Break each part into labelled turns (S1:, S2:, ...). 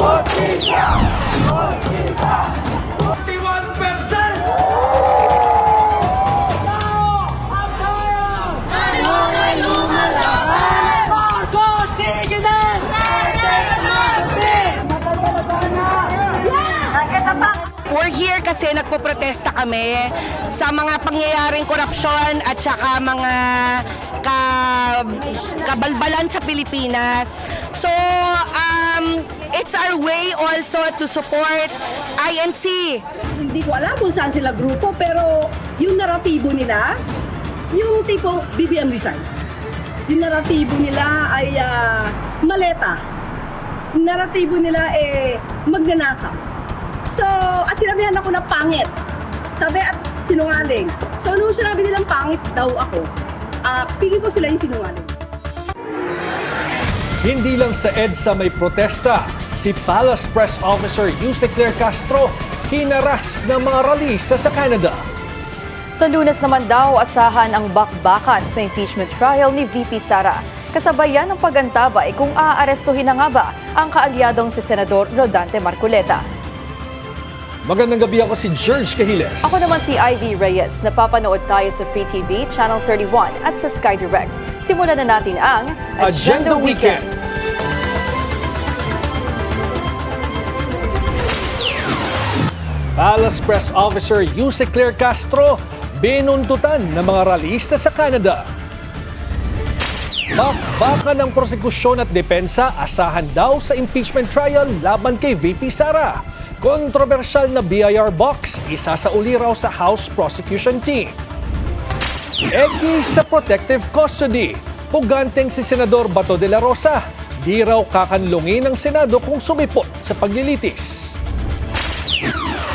S1: We're here kasi nagpoprotesta kami sa mga pangyayaring korupsyon at saka mga kabalbalan sa Pilipinas. So, it's our way also to support INC.
S2: Hindi ko alam kung saan sila grupo, pero yung naratibo nila, yung tipo BBM resign. Yung naratibo nila ay maleta. Yung naratibo nila magnanakaw. So, at sinabihan ako na pangit. Sabi at sinungaling. So, nung sinabi nilang pangit daw ako, feeling ko sila yung sinungaling.
S3: Hindi lang sa EDSA may protesta. Si Palace Press Officer Yuse Claire Castro hinaras ng mga rallyista sa Canada.
S4: Sa Lunes naman daw, asahan ang bakbakan sa impeachment trial ni VP Sara. Kasabayan ng pagantabay kung aarestuhin na nga ba ang kaalyadong si Senador Rodante Marcoleta.
S3: Magandang gabi, ako si George Cahiles.
S4: Ako naman si Ivy Reyes. Napapanood tayo sa Free TV, Channel 31 at sa Sky Direct. Simulan na natin ang
S3: Agenda Weekend. Palace Press Officer Yuse Claire Castro binuntutan ng mga rallyista sa Canada. Bakbakan ng prosekusyon at depensa asahan daw sa impeachment trial laban kay VP Sara. Kontrobersyal na BIR box, isa sa uli raw sa House Prosecution Team. Eki sa protective custody, puganteng si Senador Bato de la Rosa, di raw kakanlungin ng Senado kung sumipot sa paglilitis.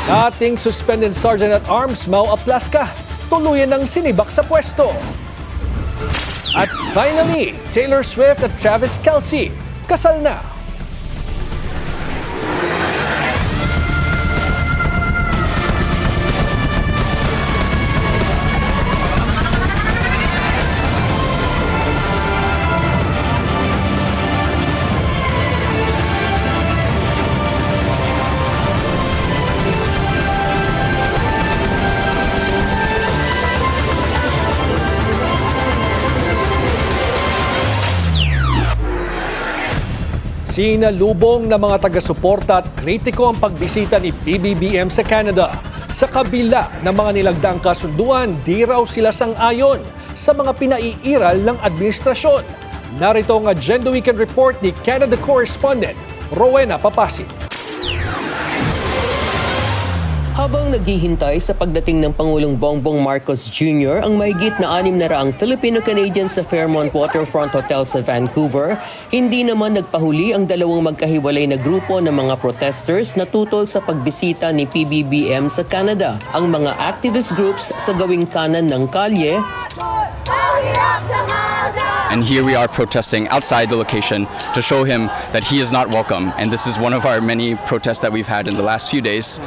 S3: Dating suspended Sergeant at Arms Mau Aplasca, tuluyan ng sinibak sa pwesto. At finally, Taylor Swift at Travis Kelce, kasal na. Sinalubong ng mga taga-suporta at kritiko ang pagbisita ni PBBM sa Canada. Sa kabila ng mga nilagdaang kasunduan, di raw sila sang-ayon sa mga pinaiiral ng administrasyon. Narito ang Agenda Weekend Report ni Canada Correspondent Rowena Papasit.
S5: Habang naghihintay sa pagdating ng Pangulong Bongbong Marcos Jr., ang mahigit na 600 Filipino-Canadians sa Fairmont Waterfront Hotel sa Vancouver, hindi naman nagpahuli ang dalawang magkahiwalay na grupo ng mga protesters na tutol sa pagbisita ni PBBM sa Canada. Ang mga activist groups sa gawing kanan ng kalye,
S6: and here we are protesting outside the location to show him that he is not welcome. And this is one of our many protests that we've had in the last few days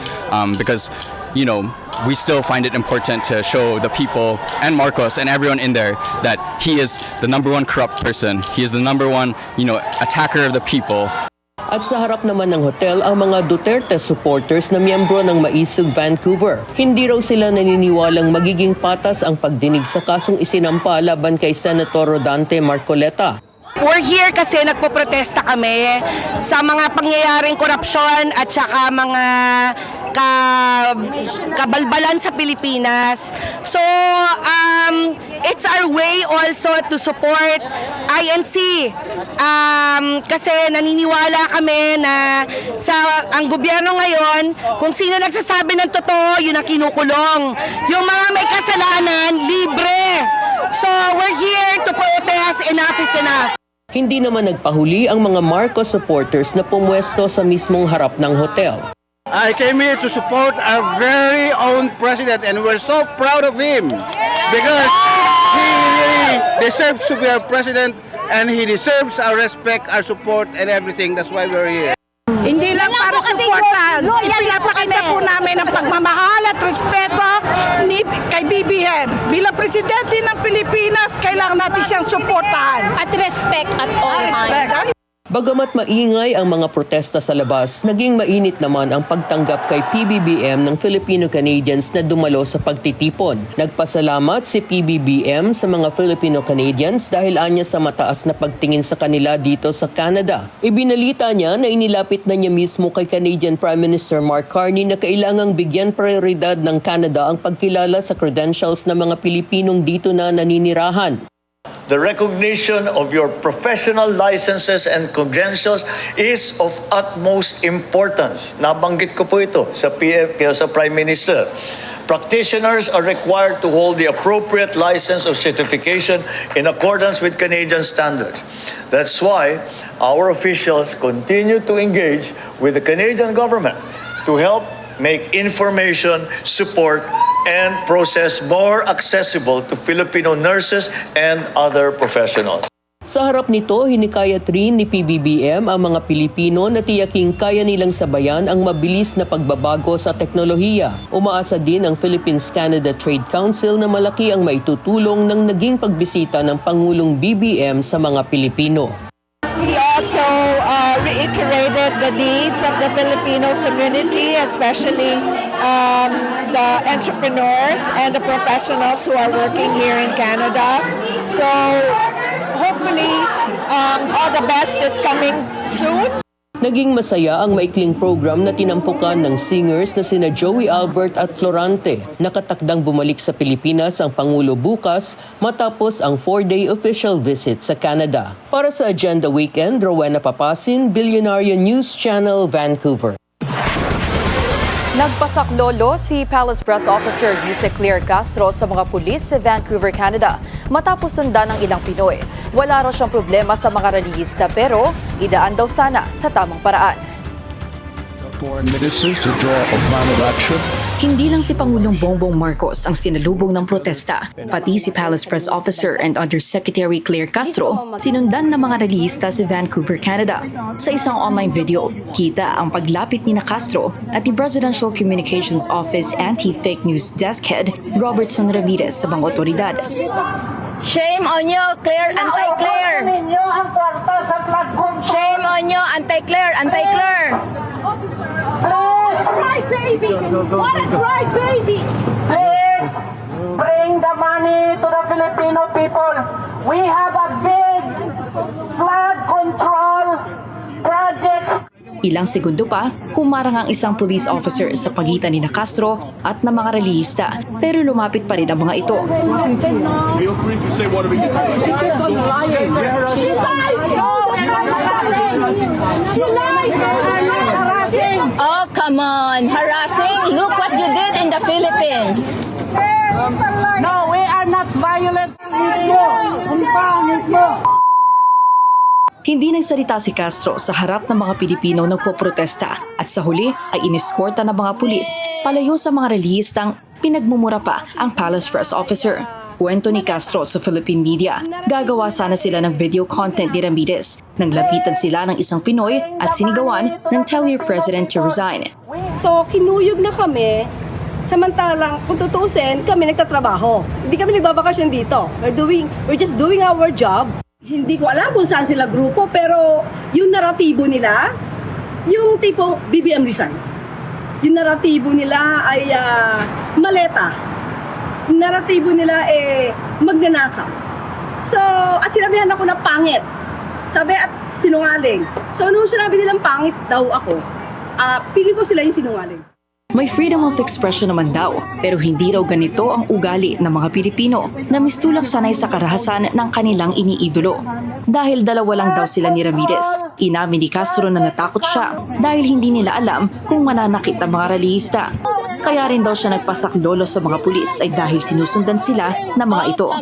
S6: because, you know, we still find it important to show the people and Marcos and everyone in there that he is the #1 corrupt person. He is the #1, attacker of the people.
S5: at sa harap naman ng hotel ang mga Duterte supporters na miyembro ng Maisog Vancouver. Hindi raw sila naniniwalang magiging patas ang pagdinig sa kasong isinampa laban kay Senator Rodante Marcoleta.
S1: We're here kasi nagpoprotesta kami sa mga pangyayaring korupsyon at saka mga kabalbalan sa Pilipinas. So, it's our way also to support INC. Kasi naniniwala kami na ang gobyerno ngayon, kung sino nagsasabi ng totoo, yun ang kinukulong. Yung mga may kasalanan, libre. So, we're here to protest. Enough is enough.
S5: Hindi naman nagpahuli ang mga Marcos supporters na pumwesto sa mismong harap ng hotel.
S7: I came here to support our very own president and we're so proud of him because he really deserves to be our president and he deserves our respect, our support and everything. That's why we're here.
S2: Hindi lang para suportahan, ipinapakita po namin ang pagmamahal at respeto kay BBM. Bilang presidente ng Pilipinas, kailangan natin siyang suportahan.
S8: At respect at all times.
S5: Bagamat maingay ang mga protesta sa labas, naging mainit naman ang pagtanggap kay PBBM ng Filipino-Canadians na dumalo sa pagtitipon. Nagpasalamat si PBBM sa mga Filipino-Canadians dahil anya sa mataas na pagtingin sa kanila dito sa Canada. Ibinalita niya na inilapit na niya mismo kay Canadian Prime Minister Mark Carney na kailangang bigyan prioridad ng Canada ang pagkilala sa credentials ng mga Pilipinong dito na naninirahan.
S8: The recognition of your professional licenses and credentials is of utmost importance. Nabanggit ko po ito sa Prime Minister. Practitioners are required to hold the appropriate license of certification in accordance with Canadian standards. That's why our officials continue to engage with the Canadian government to help make information, support, and process more accessible to Filipino nurses and other professionals.
S5: Sa harap nito, hinikayat rin ni PBBM ang mga Pilipino na tiyaking kaya nilang sabayan ang mabilis na pagbabago sa teknolohiya. Umaasa din ang Philippines-Canada Trade Council na malaki ang maitutulong ng naging pagbisita ng Pangulong BBM sa mga Pilipino.
S9: He also reiterated the needs of the Filipino community, especially the entrepreneurs and the professionals who are working here in Canada. So hopefully all the best is coming soon.
S5: Naging masaya ang maikling program na tinampukan ng singers na sina Joey Albert at Florante. Nakatakdang bumalik sa Pilipinas ang Pangulo bukas matapos ang 4-day official visit sa Canada. Para sa Agenda Weekend, Rowena Papasin, Billionaire News Channel, Vancouver.
S4: Nagpasaklolo si Palace Press Officer Yuse Claire Castro sa mga pulis sa Vancouver, Canada matapos sundan ng ilang Pinoy. Wala raw siyang problema sa mga relihista pero idaan daw sana sa tamang paraan.
S10: Foreign ministers to draw a plan of action.
S11: Hindi lang si Pangulong Bongbong Marcos ang sinalubong ng protesta, pati si Palace Press Officer and Undersecretary Claire Castro sinundan ng mga relihista sa Vancouver, Canada. Sa isang online video, kita ang paglapit ni Castro at ni Presidential Communications Office Anti-Fake News Desk Head Robertson Ramirez sa mga otoridad.
S12: Shame on you, Claire, anti-Claire! Shame on you, anti-Claire, anti-Claire!
S13: Right, baby! What a right, baby! Please bring the money to the Filipino people. We have a big flood control project.
S11: Ilang segundo pa, humarang ang isang police officer sa pagitan ni Castro at ng mga relihista, pero lumapit pa rin ang mga ito.
S10: Feel free to say whatever you think.
S13: She lies! No, we're not harassing! She lies! We're not harassing!
S12: Oh, come on, harassing? Look what you did in the Philippines.
S13: No, we are not violent. Ang pangit mo!
S11: Hindi nagsalita si Castro sa harap ng mga Pilipino nagpoprotesta at sa huli ay iniskorta ng mga pulis palayo sa mga relihistang pinagmumura pa ang Palace Press Officer. Kwento ni Castro sa Philippine media, gagawa sana sila ng video content ni Ramirez nang lapitan sila ng isang Pinoy at sinigawan ng tell your president to resign.
S2: So, kinuyog na kami, samantalang kung tutuusin, kami nagtatrabaho. Hindi kami nagbabakasyon dito. We're just doing our job. Hindi ko alam kung saan sila grupo, pero yung naratibo nila, yung tipo BBM resign. Yung naratibo nila ay maleta. Yung naratibo nila magnanakaw. So, at sinabihan ako na pangit. Sabi at sinungaling. So, nung sinabi nilang pangit daw ako, feeling ko sila yung sinungaling.
S11: May freedom of expression naman daw, pero hindi raw ganito ang ugali ng mga Pilipino na mistulang sanay sa karahasan ng kanilang iniidolo. Dahil dalawa lang daw sila ni Ramirez, inamin ni Castro na natakot siya dahil hindi nila alam kung mananakit ang mga relihista. Kaya rin daw siya nagpasaklolo sa mga pulis ay dahil sinusundan sila ng mga ito.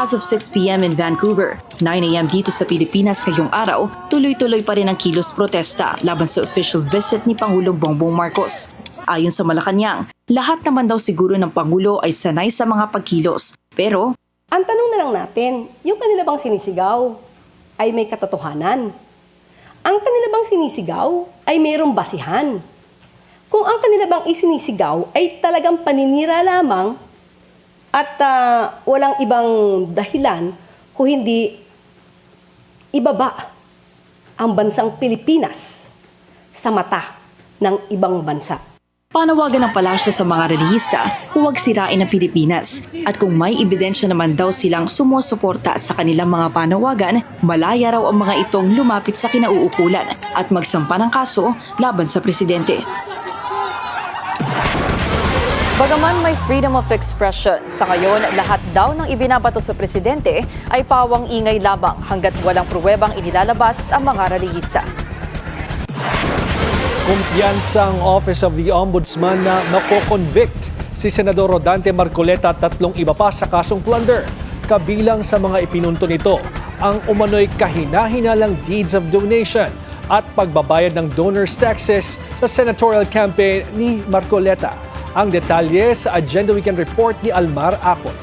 S11: As of 6 p.m. in Vancouver, 9 a.m. dito sa Pilipinas ngayong araw, tuloy-tuloy pa rin ang kilos protesta laban sa official visit ni Pangulong Bongbong Marcos. Ayon sa Malacanang, lahat naman daw siguro ng Pangulo ay sanay sa mga pagkilos. Pero,
S2: ang tanong na lang natin, yung kanila bang sinisigaw ay may katotohanan? Ang kanila bang sinisigaw ay mayroong basihan? Kung ang kanila bang isinisigaw ay talagang paninira lamang at walang ibang dahilan kung hindi ibaba ang bansang Pilipinas sa mata ng ibang bansa.
S11: Panawagan ng palasyo sa mga relihista, huwag sirain ang Pilipinas. At kung may ebidensya naman daw silang sumusuporta sa kanilang mga panawagan, malaya raw ang mga itong lumapit sa kinauukulan at magsampa ng kaso laban sa presidente.
S4: Bagaman may freedom of expression, sa ngayon lahat daw ng ibinabato sa presidente ay pawang ingay lamang hanggat walang pruwebang inilalabas ang mga relihista.
S3: Kumpiyansa ang Office of the Ombudsman na mako-convict si Senador Rodante Marcoleta at 3 iba pa sa kasong plunder. Kabilang sa mga ipinunto nito ang umano'y kahina-hinalang deeds of donation at pagbabayad ng donors' taxes sa senatorial campaign ni Marcoleta. Ang detalye sa Agenda Weekend Report ni Almar Acol.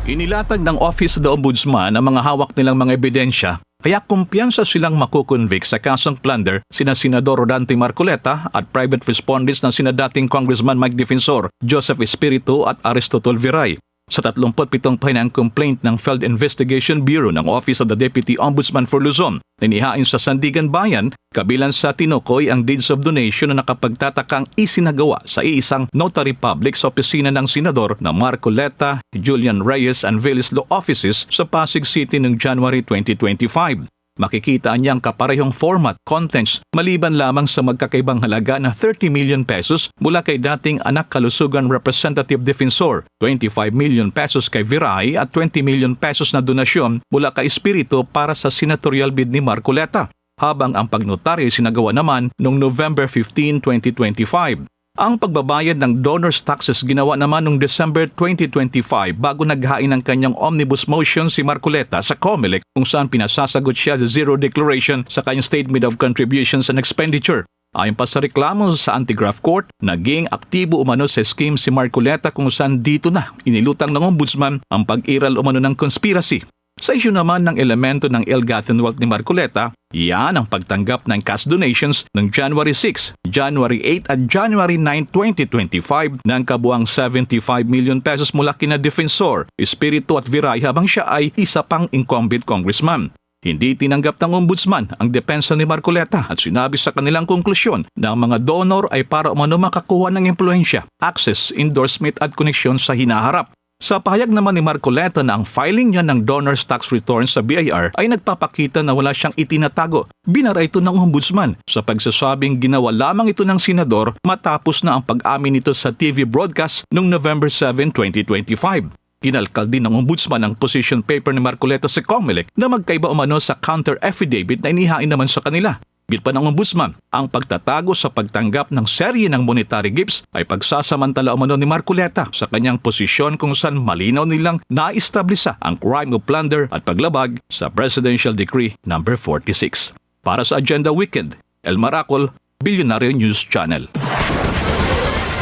S14: Inilatag ng Office of the Ombudsman ang mga hawak nilang mga ebidensya, kaya kumpiyansa silang makukonvict sa kasong plunder sina Senador Rodante Marcoleta at private respondents na sina dating Congressman Mike Defensor, Joseph Espiritu at Aristotol Viray. Sa 37 pahinang complaint ng Field Investigation Bureau ng Office of the Deputy Ombudsman for Luzon na inihain sa Sandigan Bayan, kabilang sa tinukoy ang deeds of donation na nakapagtatakang isinagawa sa iisang notary public sa opisina ng Senador na Marcoleta, Julian Reyes and Villis Law Offices sa Pasig City noong January 2025. Makikita niyang kaparehong format, contents, maliban lamang sa magkakaibang halaga na 30 million pesos mula kay dating anak kalusugan Representative Defensor, 25 million pesos kay Viray at 20 million pesos na donasyon mula kay Espiritu para sa senatorial bid ni Marcoleta, habang ang pagnotaryo sinagawa naman noong November 15, 2025. Ang pagbabayad ng donors' taxes ginawa naman noong December 2025 bago naghain ng kanyang omnibus motion si Marcoleta sa COMELEC kung saan pinasasagot siya sa zero declaration sa kanyang Statement of Contributions and Expenditure. Ayon pa sa reklamo sa Anti-Graft Court, naging aktibo umano sa scheme si Marcoleta kung saan dito na inilutang ng ombudsman ang pag-iral umano ng conspiracy. Sa isyu naman ng elemento ng ill-gotten wealth ni Marcoleta, yan ang pagtanggap ng cash donations ng January 6, January 8 at January 9, 2025 ng kabuang 75 million pesos mula kina Defensor, Espiritu at Viray habang siya ay isa pang incumbent congressman. Hindi tinanggap ng ombudsman ang depensa ni Marcoleta at sinabi sa kanilang konklusyon na ang mga donor ay para umano makakuha ng impluensya, access, endorsement at koneksyon sa hinaharap. Sa pahayag naman ni Marcoleta na ang filing niya ng donors tax return sa BIR ay nagpapakita na wala siyang itinatago. Binara ito ng ombudsman sa pagsasabing ginawa lamang ito ng senador matapos na ang pag-amin nito sa TV broadcast noong November 7, 2025. Kinalkal din ng ombudsman ang position paper ni Marcoleta sa COMELEC na magkaiba umano sa counter affidavit na inihain naman sa kanila. Bit pa ng ombudsman, ang pagtatago sa pagtanggap ng serye ng monetary gifts ay pagsasamantala umano ni Marcoleta sa kanyang posisyon kung saan malinaw nilang na-establisa ang crime of plunder at paglabag sa Presidential Decree No. 46. Para sa Agenda Weekend, Elmar Acol, Billionaire News Channel.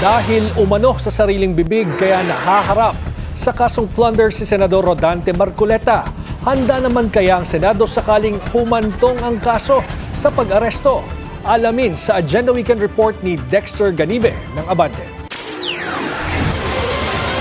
S3: Dahil umano sa sariling bibig kaya nahaharap sa kasong plunder si Senador Rodante Marcoleta, handa naman kaya ang Senado sakaling humantong ang kaso sa pag-aresto? Alamin sa Agenda Weekend Report ni Dexter Ganibe ng Abante.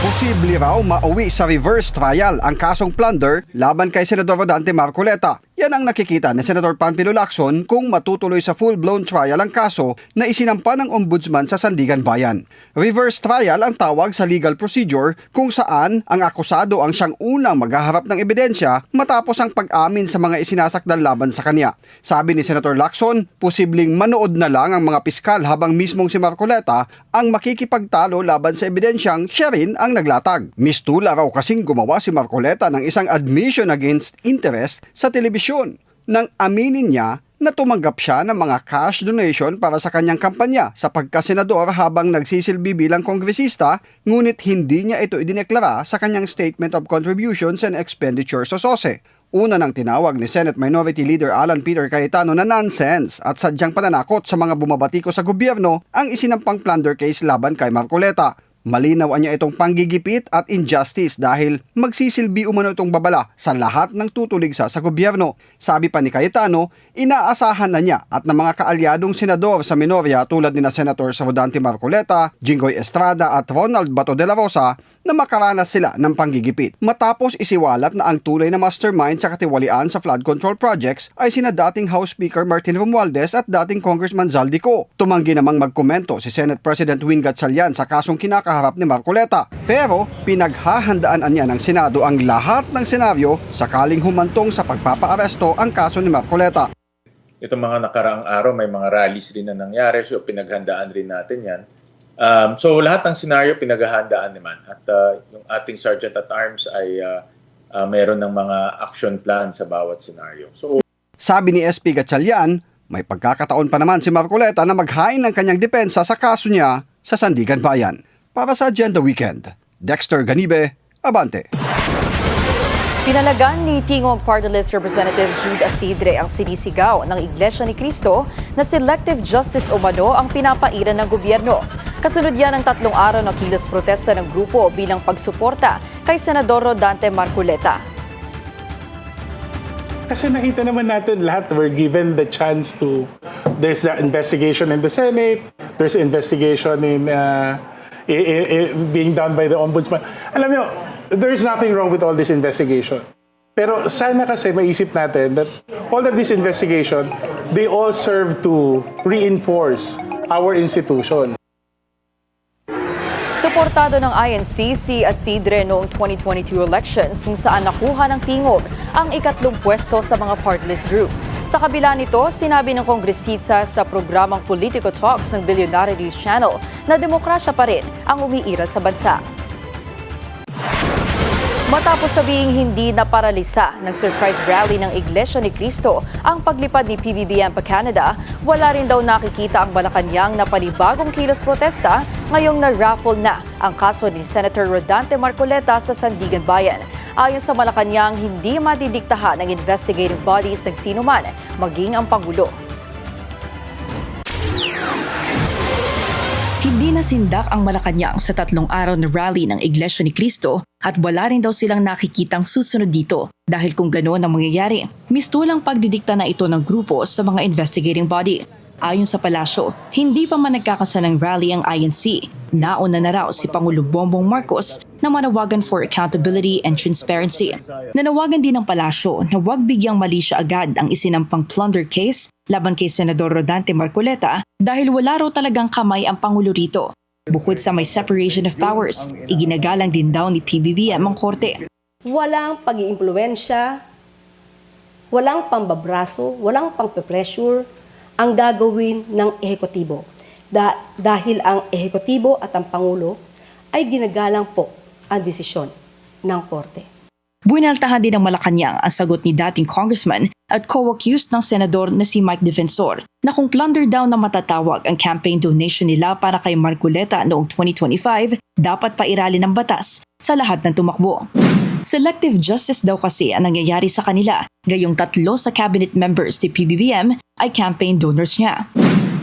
S15: Posible raw mauwi sa reverse trial ang kasong plunder laban kay Senador Rodante Marcoleta. Yan ang nakikita ni Senator Panfilo Lacson kung matutuloy sa full-blown trial ang kaso na isinampa ng ombudsman sa Sandigan Bayan. Reverse trial ang tawag sa legal procedure kung saan ang akusado ang siyang unang maghaharap ng ebidensya matapos ang pag-amin sa mga isinasakdal laban sa kanya. Sabi ni Senator Lacson, posibleng manood na lang ang mga piskal habang mismong si Marcoleta ang makikipagtalo laban sa ebidensyang siya rin ang naglatag. Mistula raw kasing gumawa si Marcoleta ng isang admission against interest sa telebisyon nang aminin niya na tumanggap siya ng mga cash donation para sa kanyang kampanya sa pagkasenador habang nagsisilbi bilang kongresista, ngunit hindi niya ito idineklara sa kanyang Statement of Contributions and Expenditures sa SOSE. Una nang tinawag ni Senate Minority Leader Alan Peter Cayetano na nonsense at sadyang pananakot sa mga bumabatiko sa gobyerno ang isinampang plunder case laban kay Marcoleta. Malinaw niya itong panggigipit at injustice dahil magsisilbi umano itong babala sa lahat ng tutuligsa sa gobyerno. Sabi pa ni Cayetano, inaasahan na niya at ng mga kaalyadong senador sa minorya tulad ni na Senator Rodante Marcoleta, Jinggoy Estrada at Ronald Bato de la Rosa na makaranas sila ng panggigipit. Matapos isiwalat na ang tunay na mastermind sa katiwalian sa flood control projects ay sina dating House Speaker Martin Romualdez at dating Congressman Zaldico. Tumanggi namang magkomento si Senate President Win Gatchalian sa kasong kinakaharap ni Marcoleta. Pero pinaghahandaan niya ng Senado ang lahat ng senaryo sakaling humantong sa pagpapaaresto ang kaso ni Marcoleta.
S16: Itong mga nakaraang araw, may mga rallies rin na nangyari, so pinaghandaan rin natin yan. So lahat ng senaryo pinaghahandaan naman at yung ating Sergeant at Arms ay mayroon ng mga action plan sa bawat senaryo. So,
S15: sabi ni SP Gatchalian, may pagkakataon pa naman si Marcoleta na maghain ng kanyang depensa sa kaso niya sa Sandigan Bayan. Para sa Agenda Weekend, Dexter Ganibe, Abante.
S4: Pinalagan ni Tingog Party List Representative Jude Asidre ang sinisigaw ng Iglesia ni Cristo na selective justice umano ang pinapaira ng gobyerno. Kasunod yan ng 3 araw na kilos protesta ng grupo bilang pagsuporta kay Senador Rodante Marcoleta.
S17: Kasi nakita naman natin lahat, we're given the chance to, there's the investigation in the Senate, there's investigation in being done by the Ombudsman. Alam niyo, there's nothing wrong with all this investigation. Pero sana kasi maisip natin that all of this investigation, they all serve to reinforce our institution.
S4: Suportado ng INC si Asidre noong 2022 elections kung saan nakuha ng Tingog ang 3 pwesto sa mga party list group. Sa kabila nito, sinabi ng kongresista sa programang Politico Talks ng Billionaire News Channel na demokrasya pa rin ang umiiral sa bansa. Matapos sabihing hindi naparalisa ng surprise rally ng Iglesia ni Cristo ang paglipad ni PBBM pa Canada, wala rin daw nakikita ang Malacanang na panibagong kilos protesta ngayong na-raffle na ang kaso ni Senator Rodante Marcoleta sa Sandigan Bayan. Ayon sa Malacanang, hindi madidiktahan ng investigating bodies ng sinuman, maging ang Pangulo.
S11: Hindi nasindak ang Malacanang sa 3 araw na rally ng Iglesia ni Cristo at wala rin daw silang nakikitang susunod dito dahil kung gano'n ang mangyayari, mistulang pagdidikta na ito ng grupo sa mga investigating body. Ayon sa palasyo, hindi pa man nagkakasa ng rally ang INC. Nauna na raw si Pangulong Bongbong Marcos na manawagan for accountability and transparency. Nanawagan din ng palasyo na huwag bigyang mali siya agad ang isinampang plunder case laban kay Senador Rodante Marcoleta dahil wala raw talagang kamay ang Pangulo rito. Bukod sa may separation of powers, iginagalang din daw ni PBBM ang korte.
S2: Walang pag-iimpluwensya, walang pambabraso, walang pang-pressure ang gagawin ng ehekutibo. Dahil ang ehekutibo at ang Pangulo ay ginagalang po ang desisyon ng korte.
S11: Buinaltahan din ng Malacanang ang sagot ni dating congressman at co-accused ng senador na si Mike Defensor na kung plunder daw na matatawag ang campaign donation nila para kay Marcoleta noong 2025, dapat pairali ng batas sa lahat ng tumakbo. Selective justice daw kasi ang nangyayari sa kanila, gayong 3 sa cabinet members ni PBBM ay campaign donors niya.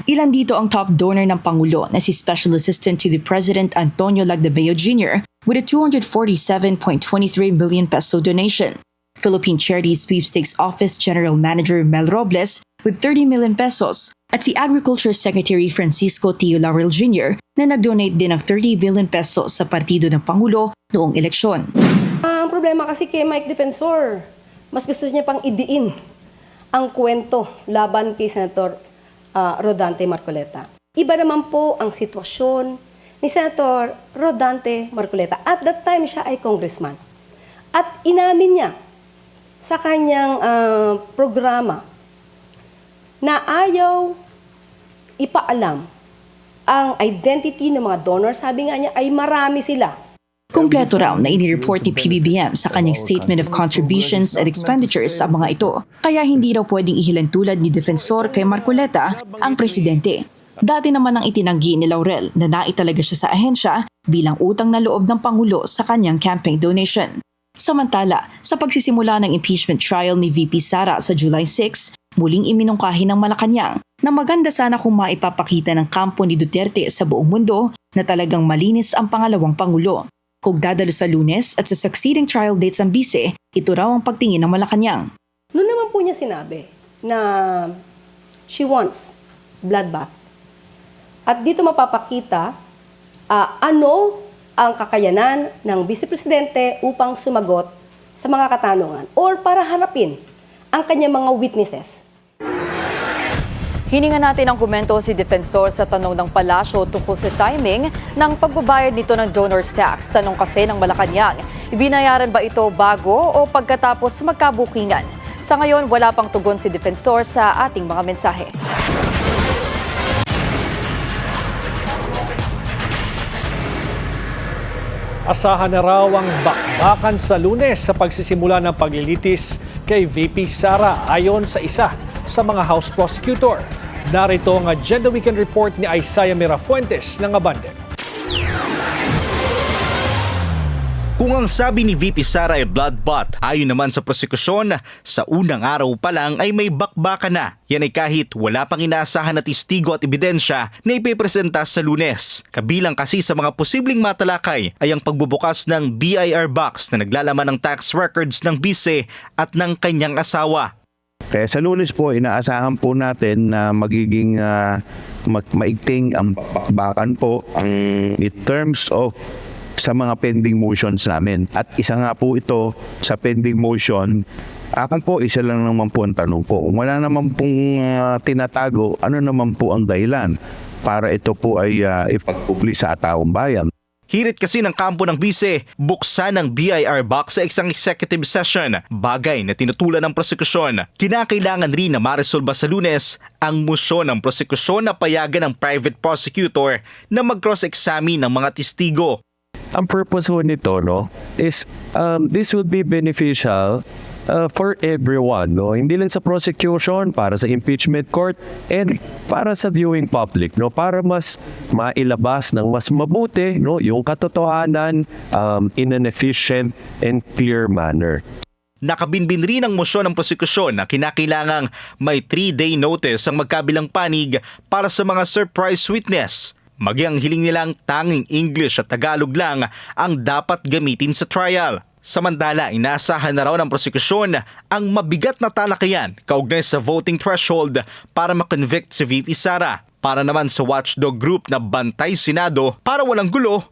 S11: Ilan dito ang top donor ng Pangulo na si Special Assistant to the President Antonio Lagdameo Jr. with a 247.23 million peso donation. Philippine Charity Sweepstakes Office General Manager Mel Robles with 30 million pesos at si Agriculture Secretary Francisco Tio Laurel Jr. na nag-donate din ng 30 billion pesos sa partido ng Pangulo noong eleksyon.
S2: Ang problema kasi kay Mike Defensor, mas gusto niya pang idiin ang kwento laban kay Senator Rodante Marcoleta. Iba naman po ang sitwasyon ni Senator Rodante Marcoleta. At that time, siya ay congressman. At inamin niya sa kanyang programa na ayaw ipaalam ang identity ng mga donors. Sabi nga niya ay marami sila.
S11: Kumpleto raw na inireport ni PBBM sa kanyang Statement of Contributions and Expenditures sa mga ito, kaya hindi raw pwedeng ihilan tulad ni Defensor kay Marcoleta ang presidente. Dati naman ang itinanggi ni Laurel na naitalaga siya sa ahensya bilang utang na loob ng Pangulo sa kanyang campaign donation. Samantala, sa pagsisimula ng impeachment trial ni VP Sara sa July 6, muling iminungkahi ng Malacanang na maganda sana kung maipapakita ng kampo ni Duterte sa buong mundo na talagang malinis ang pangalawang Pangulo. Kung dadalo sa Lunes at sa succeeding trial dates ang bise, ito raw ang pagtingin ng Malacanang.
S2: Noon naman po niya sinabi na she wants bloodbath. At dito mapapakita ano ang kakayanan ng Vice Presidente upang sumagot sa mga katanungan or para harapin ang kanyang mga witnesses.
S4: Hininga natin ang komento si Defensor sa tanong ng palasyo tungkol sa timing ng pagbabayad nito ng donor's tax. Tanong kasi ng Malacanang, ibinayaran ba ito bago o pagkatapos magkabukingan? Sa ngayon, wala pang tugon si Defensor sa ating mga mensahe.
S3: Asahan na raw ang bakbakan sa Lunes sa pagsisimula ng paglilitis kay VP Sara ayon sa isa sa mga House Prosecutor. Narito ang Agenda Weekend Report ni Isaiah Mirafuentes ng Abante.
S18: Kung ang sabi ni VP Sara ay bloodbath, ayon naman sa prosekusyon, sa unang araw pa lang ay may bakbakan na. Yan ay kahit wala pang inaasahan na testigo at ebidensya na ipipresenta sa Lunes. Kabilang kasi sa mga posibleng matalakay ay ang pagbubukas ng BIR box na naglalaman ng tax records ng bise at ng kanyang asawa.
S10: Kaya sa Lunes po, inaasahan po natin na magiging maigting ang bakbakan po in terms of sa mga pending motions namin. At isa nga po ito sa pending motion, akan po isa lang naman po ang tanong po. Wala naman pong tinatago, ano naman po ang dahilan para ito po ay ipagpubli sa taong bayan.
S18: Hirit kasi ng kampo ng bise, buksan ng BIR box sa isang executive session, bagay na tinutulan ng prosekusyon. Kinakailangan rin na maresolba sa Lunes ang musyon ng prosekusyon na payagan ng private prosecutor na mag-cross-examine ng mga testigo.
S19: Ang purpose ho nito, no, is this will be beneficial for everyone, no? Hindi lang sa prosecution, para sa impeachment court, and para sa viewing public, no? Para mas mailabas ng mas mabuti, no, yung katotohanan in an efficient and clear manner.
S18: Nakabinbin rin ang musyon ng prosekusyon na kinakailangang may 3-day notice ang magkabilang panig para sa mga surprise witness. Maging ang hiling nilang tanging English at Tagalog lang ang dapat gamitin sa trial. Samantala, inaasahan na raw ng prosekusyon ang mabigat na talakayan kaugnay sa voting threshold para makonvict si VP Sara. Para naman sa watchdog group na Bantay Senado para walang gulo.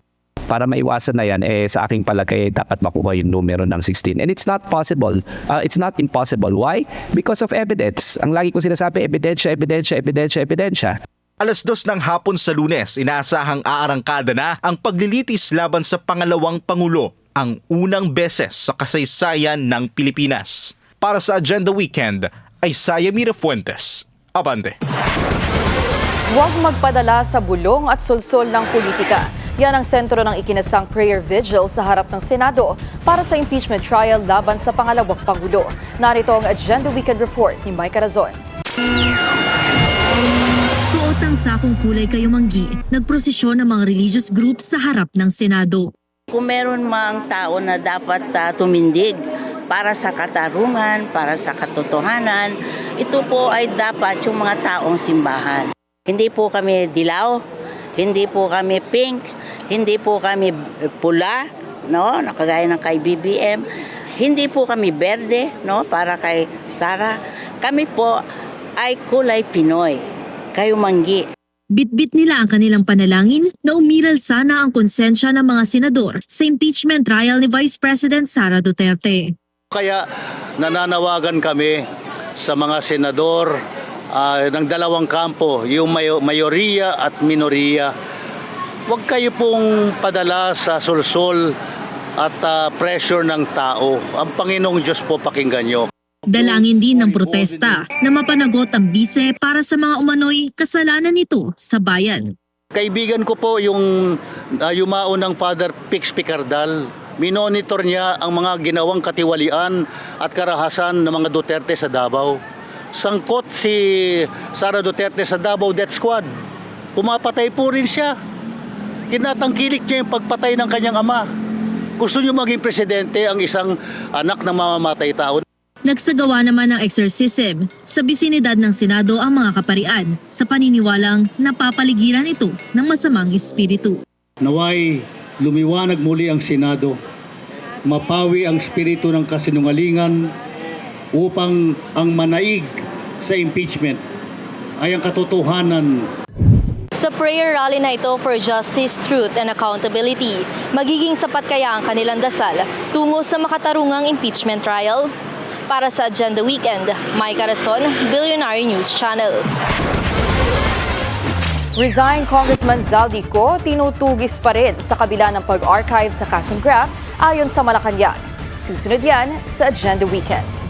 S19: Para maiwasan na yan, sa aking palagay, dapat makuha yung numero ng 16. And it's not possible. It's not impossible. Why? Because of evidence. Ang lagi ko sinasabi, ebidensya, ebidensya, ebidensya, ebidensya.
S18: 2:00 ng hapon sa Lunes, inaasahang aarangkada na ang paglilitis laban sa pangalawang Pangulo, ang unang beses sa kasaysayan ng Pilipinas. Para sa Agenda Weekend, Isaiah Mirafuentes, Abante.
S4: Huwag magpadala sa bulong at sulsol ng politika. Yan ang sentro ng ikinasang prayer vigil sa harap ng Senado para sa impeachment trial laban sa pangalawang Pangulo. Narito ang Agenda Weekend Report ni Mike Carazon.
S20: Suot ang sakong kulay kayumanggi, nagprosesyon ng mga religious groups sa harap ng Senado.
S21: Kung meron mang tao na dapat tumindig para sa katarungan, para sa katotohanan, ito po ay dapat yung mga taong simbahan. Hindi po kami dilaw, hindi po kami pink, hindi po kami pula, no, nakagaya ng kay BBM, hindi po kami berde, no, para kay Sara. Kami po ay kulay Pinoy. Kayumanggi.
S20: Bitbit nila ang kanilang panalangin na umiral sana ang konsensya ng mga senador sa impeachment trial ni Vice President Sara Duterte.
S22: Kaya nananawagan kami sa mga senador ng dalawang kampo, yung mayoriya at minoriya. Huwag kayo pong padala sa sulsol at pressure ng tao. Ang Panginoong Diyos po pakinggan nyo.
S20: Dalangin din ng protesta na mapanagot ang bise para sa mga umano'y kasalanan nito sa bayan.
S22: Kaibigan ko po yung yumao ng Father Pix Picardal. Minonitor niya ang mga ginawang katiwalian at karahasan ng mga Duterte sa Davao. Sangkot si Sara Duterte sa Davao Death Squad. Pumapatay po rin siya. Kinatangkilik niya yung pagpatay ng kanyang ama. Gusto niyo maging presidente ang isang anak ng mamamatay tao.
S20: Nagsagawa naman ng exorcism sa bisinidad ng Senado ang mga kaparian sa paniniwalang napapaligiran ito ng masamang espiritu.
S22: Naway lumiwanag muli ang Senado, mapawi ang espiritu ng kasinungalingan upang ang manaig sa impeachment ay ang katotohanan.
S23: Sa
S1: Sa prayer rally na ito for justice, truth, and accountability, magiging sapat kaya ang kanilang dasal tungo sa makatarungang impeachment trial? Para sa Agenda Weekend, Mai Carason, Billionaire News Channel.
S4: Resigned Congressman Zaldico tinutugis pa rin sa kabila ng pag-archive sa kasong graft ayon sa Malacanang. Susunod yan sa Agenda Weekend.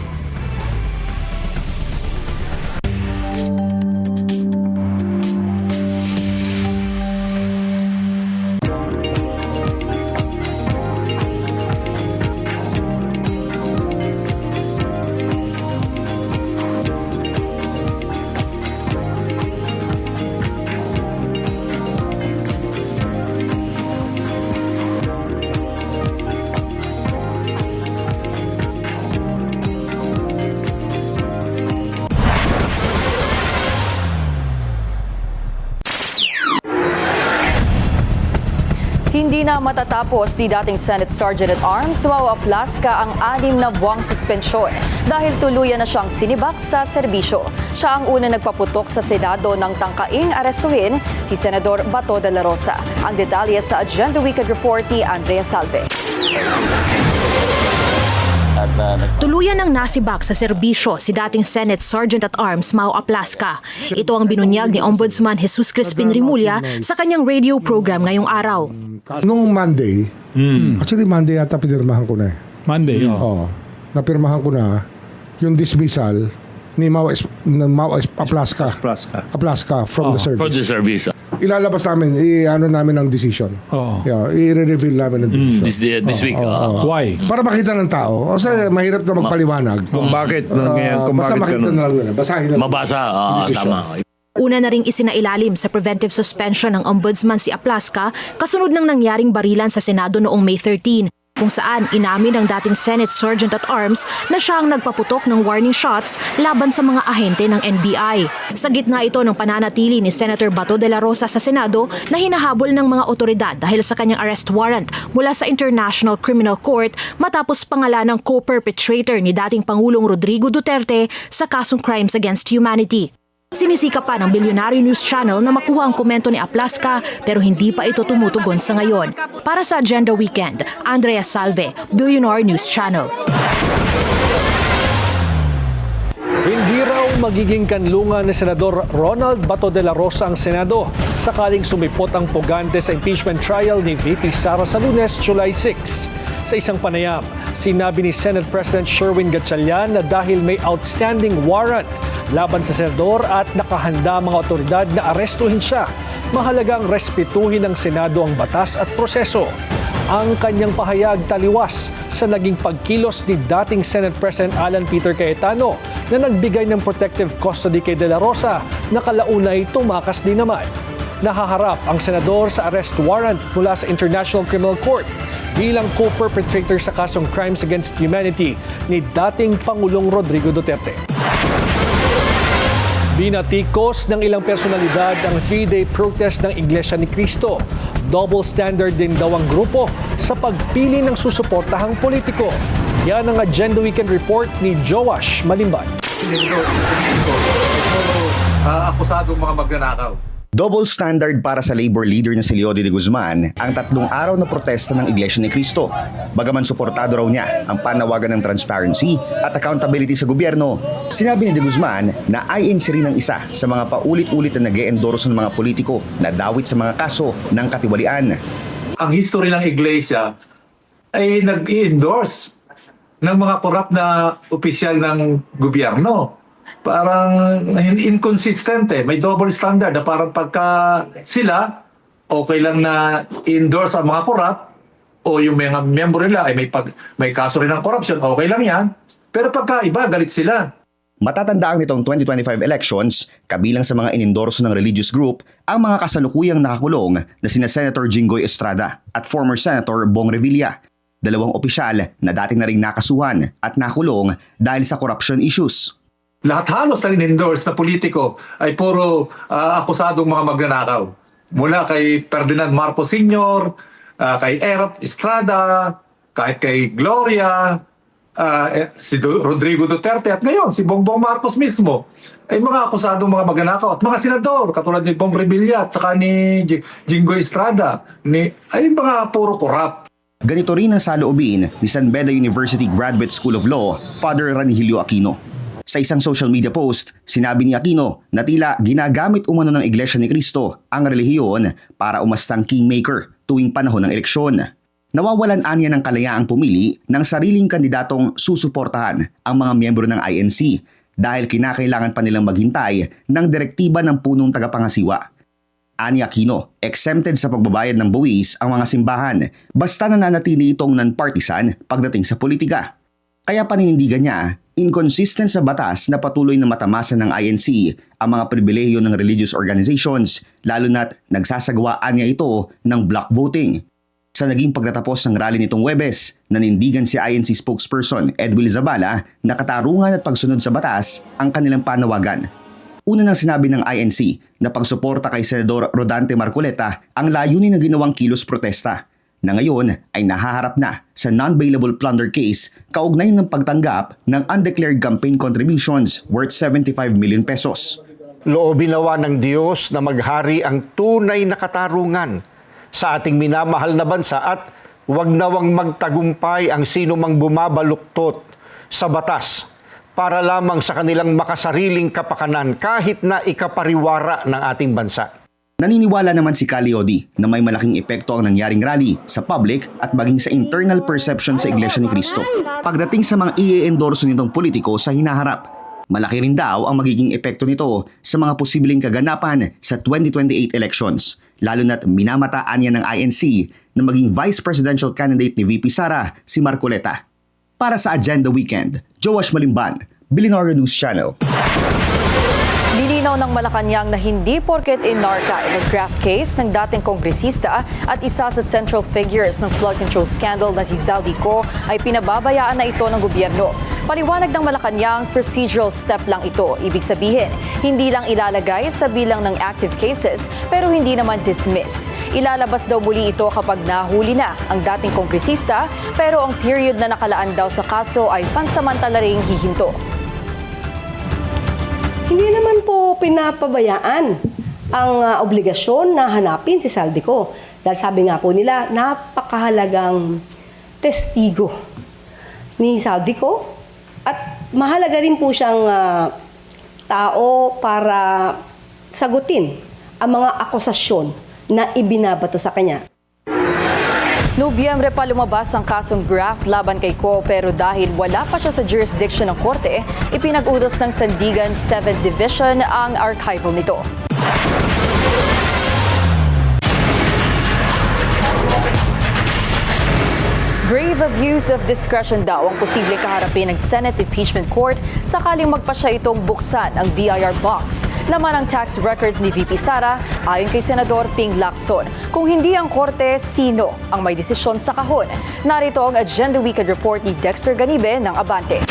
S4: Hindi na matatapos ni dating Senate Sergeant at Arms Mau Aplasca ang 6 na buwang suspensyon dahil tuluyan na siyang sinibak sa serbisyo. Siya ang una nagpaputok sa Senado ng tangkaing arestuhin si Senador Bato de la Rosa. Ang detalye sa Agenda Weekend Report ni Andrea Salve.
S6: Tuluyan ng nasibak sa serbisyo si dating Senate Sergeant at Arms Mau Aplasca. Ito ang binunyag ni Ombudsman Jesus Crispin Rimulya sa kanyang radio program ngayong araw.
S23: Nung Monday, actually Monday yata pinirmahan ko na eh.
S17: Monday,
S23: Oo. Napirmahan ko na yung dismissal ni Mau Aplasca from the service.
S24: From the service.
S23: Ilalabas namin, i-ano namin ang decision. Yeah, i-reveal namin ang decision.
S24: This week.
S17: Why?
S23: Para makita ng tao. Kasi mahirap na magpaliwanag.
S24: Kung bakit,
S23: basta makita na lang nila. Basahin na.
S24: Mabasa, tama.
S6: Una na ring isinailalim sa preventive suspension ng Ombudsman si Aplasca kasunod ng nangyaring barilan sa Senado noong May 13. Kung saan inamin ng dating Senate Sergeant at Arms na siya ang nagpaputok ng warning shots laban sa mga ahente ng NBI. Sa gitna ito ng pananatili ni Senator Bato de la Rosa sa Senado na hinahabol ng mga otoridad dahil sa kanyang arrest warrant mula sa International Criminal Court matapos pangalan ng co-perpetrator ni dating Pangulong Rodrigo Duterte sa kasong Crimes Against Humanity. Sinisika pa ng Billionaire News Channel na makuha ang komento ni Aplasca pero hindi pa ito tumutugon sa ngayon. Para sa Agenda Weekend, Andrea Salve, Billionaire News Channel.
S3: Hindi raw magiging kanlungan ni Senador Ronald Bato de la Rosa ang Senado sakaling sumipot ang pugante sa impeachment trial ni VP Sara sa Lunes, July 6. Sa isang panayam, sinabi ni Senate President Sherwin Gatchalian na dahil may outstanding warrant laban sa senador at nakahanda mga otoridad na arestuhin siya, mahalagang respetuhin ng Senado ang batas at proseso. Ang kanyang pahayag taliwas sa naging pagkilos ni dating Senate President Alan Peter Cayetano na nagbigay ng protective custody kay De La Rosa na kalaunay tumakas din naman. Nahaharap ang senador sa arrest warrant mula sa International Criminal Court bilang co-perpetrator sa kasong Crimes Against Humanity ni dating Pangulong Rodrigo Duterte. Binatikos ng ilang personalidad ang 3-day protest ng Iglesia ni Cristo. Double standard din daw ang grupo sa pagpili ng susuportahang politiko. Yan ang Agenda Weekend Report ni Joash Malimban.
S25: Akusadong mga magnanakaw.
S26: Double standard para sa labor leader na si Leody de Guzman ang 3 araw na protesta ng Iglesia ni Cristo. Bagaman suportado raw niya ang panawagan ng transparency at accountability sa gobyerno, sinabi ni de Guzman na INC rin ang isa sa mga paulit-ulit na nag-e-endorse ng mga politiko na dawit sa mga kaso ng katiwalian.
S25: Ang history ng Iglesia ay nag-endorse ng mga korap na opisyal ng gobyerno. Parang inconsistent eh. May double standard na parang pagka sila, okay lang na endorse ang mga korap o yung mga member nila ay may kaso rin ng corruption, okay lang yan. Pero pagka iba, galit sila.
S26: Matatandaan nitong 2025 elections, kabilang sa mga inendorso ng religious group, ang mga kasalukuyang nakakulong na sina Senator Jinggoy Estrada at former Senator Bong Revilla. 2 opisyal na dating na ring nakasuhan at nakulong dahil sa corruption issues.
S25: Lahat halos na in-endorse na politiko ay puro akusadong mga magnanakaw. Mula kay Ferdinand Marcos Sr., kay Erot Estrada, kahit kay Gloria, si Rodrigo Duterte at ngayon si Bongbong Marcos mismo ay mga akusadong mga magnanakaw at mga senador katulad ni Bong Revilla at saka ni Jingo Estrada ay mga puro korap.
S26: Ganito rin ang saloobin ni San Beda University Graduate School of Law, Father Ranihilio Aquino. Sa isang social media post, sinabi ni Aquino na tila ginagamit umano ng Iglesia ni Cristo ang relihiyon para umastang kingmaker tuwing panahon ng eleksyon. Nawawalan anya ng kalayaang pumili ng sariling kandidatong susuportahan ang mga miyembro ng INC dahil kinakailangan pa nilang maghintay ng direktiba ng punong tagapangasiwa. Ani Aquino, exempted sa pagbabayad ng buwis ang mga simbahan basta nananatili itong non-partisan pagdating sa politika. Kaya paninindigan niya, inconsistent sa batas na patuloy na matamasan ng INC ang mga pribilehiyo ng religious organizations lalo na't nagsasagawaan niya ito ng block voting. Sa naging pagtatapos ng rally nitong Huwebes, nanindigan si INC spokesperson Edwil Zabala na katarungan at pagsunod sa batas ang kanilang panawagan. Una nang sinabi ng INC na pagsuporta kay Senador Rodante Marcoleta ang layunin ng ginawang kilos protesta na ngayon ay nahaharap na sa non-bailable plunder case kaugnay ng pagtanggap ng undeclared campaign contributions worth 75 million pesos.
S5: Loobin nawa ng Diyos na maghari ang tunay na katarungan sa ating minamahal na bansa at wag nawang magtagumpay ang sino mang bumabaluktot sa batas para lamang sa kanilang makasariling kapakanan kahit na ikapariwara ng ating bansa.
S26: Naniniwala naman si Caliodi na may malaking epekto ang nangyaring rally sa public at maging sa internal perception sa Iglesia ni Cristo pagdating sa mga i-endorso nitong politiko sa hinaharap. Malaki rin daw ang magiging epekto nito sa mga posibleng kaganapan sa 2028 elections, lalo na't minamataan niya ng INC na maging vice presidential candidate ni VP Sara si Marcoleta. Para sa Agenda Weekend, Joash Malimban, Billionaire News Channel.
S4: Nilinaw ng Malacanang na hindi porket inarka ang graft case ng dating kongresista at isa sa central figures ng flood control scandal na si Zaldico ay pinababayaan na ito ng gobyerno. Paliwanag ng Malacanang, procedural step lang ito. Ibig sabihin, hindi lang ilalagay sa bilang ng active cases pero hindi naman dismissed. Ilalabas daw muli ito kapag nahuli na ang dating kongresista pero ang period na nakalaan daw sa kaso ay pansamantala ring hihinto.
S2: Hindi naman po pinapabayaan ang obligasyon na hanapin si Zaldico. Dahil sabi nga po nila, napakahalagang testigo ni Zaldico at mahalaga rin po siyang tao para sagutin ang mga akusasyon na ibinabato sa kanya.
S4: Nobyembre pa lumabas ang kasong graft laban kay Ko pero dahil wala pa siya sa jurisdiction ng korte, ipinag-utos ng Sandigan 7th Division ang archival nito. Grave abuse of discretion daw ang posibleng kaharapin ng Senate Impeachment Court sakaling magpasya itong buksan ang BIR box. Laman ang tax records ni VP Sara ayon kay Senador Ping Lacson. Kung hindi ang korte, sino ang may desisyon sa kahon? Narito ang Agenda Weekend Report ni Dexter Ganibe ng Abante.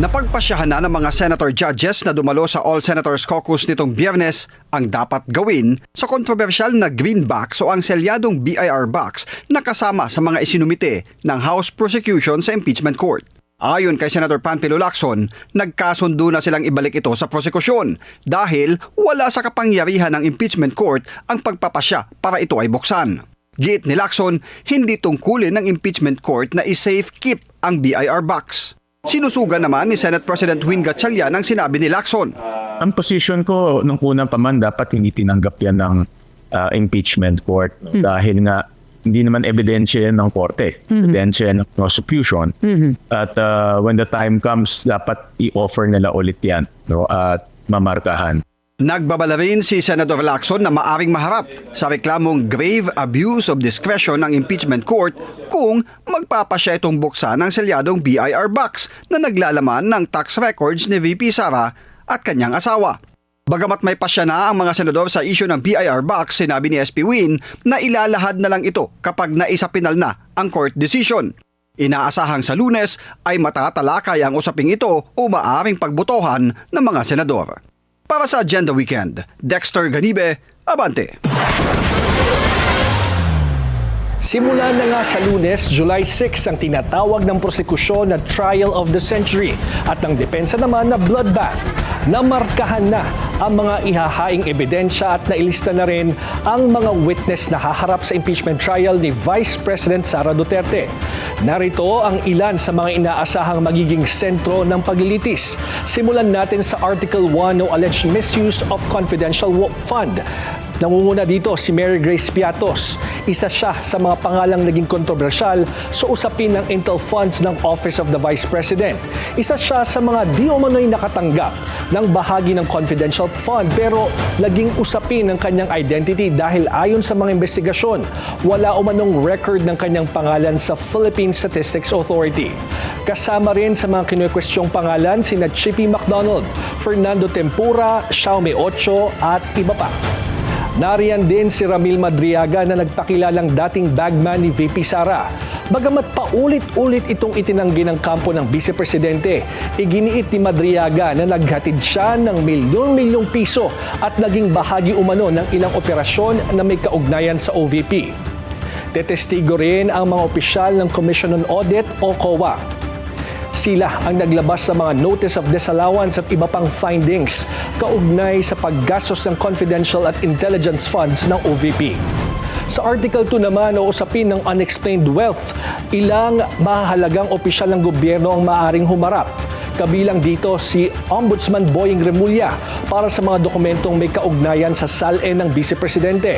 S15: Napagpasyahan na ng mga senator judges na dumalo sa All Senators Caucus nitong Biyernes ang dapat gawin sa kontrobersyal na green box o ang selyadong BIR box na kasama sa mga isinumite ng House prosecution sa impeachment court. Ayon kay Senator Panfilo Lacson, nagkasundo na silang ibalik ito sa prosekusyon dahil wala sa kapangyarihan ng impeachment court ang pagpapasya para ito ay buksan. Giit ni Lacson, hindi tungkulin ng impeachment court na i-safe keep ang BIR box. Sinusugan naman ni Senate President Win Gatchalian ang sinabi ni Lacson.
S7: Ang posisyon ko nung unang pa man dapat hindi tinanggap yan ng impeachment court dahil nga hindi naman ebidensya yan ng korte, ebidensya yan ng prosecution. At when the time comes, dapat i-offer nila ulit yan at mamarkahan.
S15: Nagbabala rin si Senator Lacson na maaring maharap sa reklamong grave abuse of discretion ng impeachment court kung magpapasya itong buksan ng selyadong BIR box na naglalaman ng tax records ni VP Sara at kanyang asawa. Bagamat may pasya na ang mga senador sa isyu ng BIR box, sinabi ni SP Win na ilalahad na lang ito kapag naisapinal na ang court decision. Inaasahang sa Lunes ay matatalakay ang usaping ito o maaring pagbotohan ng mga senador. Para sa Agenda Weekend, Dexter Ganibe, Abante.
S3: Simula na nga sa Lunes, July 6 ang tinatawag ng prosekusyon na Trial of the Century at ng depensa naman na bloodbath. Namarkahan na ang mga ihahaing ebidensya at nailista na rin ang mga witness na haharap sa impeachment trial ni Vice President Sara Duterte. Narito ang ilan sa mga inaasahang magiging sentro ng paglilitis. Simulan natin sa Article 1 o alleged misuse of confidential fund. Nangunguna dito si Mary Grace Piatos. Isa siya sa mga pangalang naging kontrobersyal sa usapin ng Intel Funds ng Office of the Vice President. Isa siya sa mga di umano'y nakatanggap ng bahagi ng confidential fund pero naging usapin ng kanyang identity dahil ayon sa mga investigasyon, wala umanong record ng kanyang pangalan sa Philippine Statistics Authority. Kasama rin sa mga kinukwestyong pangalan sina Chippy McDonald, Fernando Tempura, Xiaomi Ocho at iba pa. Nariyan din si Ramil Madriaga na nagpakilalang dating bagman ni VP Sara. Bagamat paulit-ulit itong itinanggi ng kampo ng Vice Presidente, iginiit ni Madriaga na naghatid siya ng milyon-milyong piso at naging bahagi umano ng ilang operasyon na may kaugnayan sa OVP. Tetestigo rin ang mga opisyal ng Commission on Audit o COA. Sila ang naglabas sa mga notice of disallowance at iba pang findings kaugnay sa paggastos ng confidential at intelligence funds ng OVP. Sa Article 2 naman o usapin ng unexplained wealth, ilang mahalagang opisyal ng gobyerno ang maaring humarap. Kabilang dito si Ombudsman Boying Remulla para sa mga dokumentong may kaugnayan sa SALE ng Vice Presidente.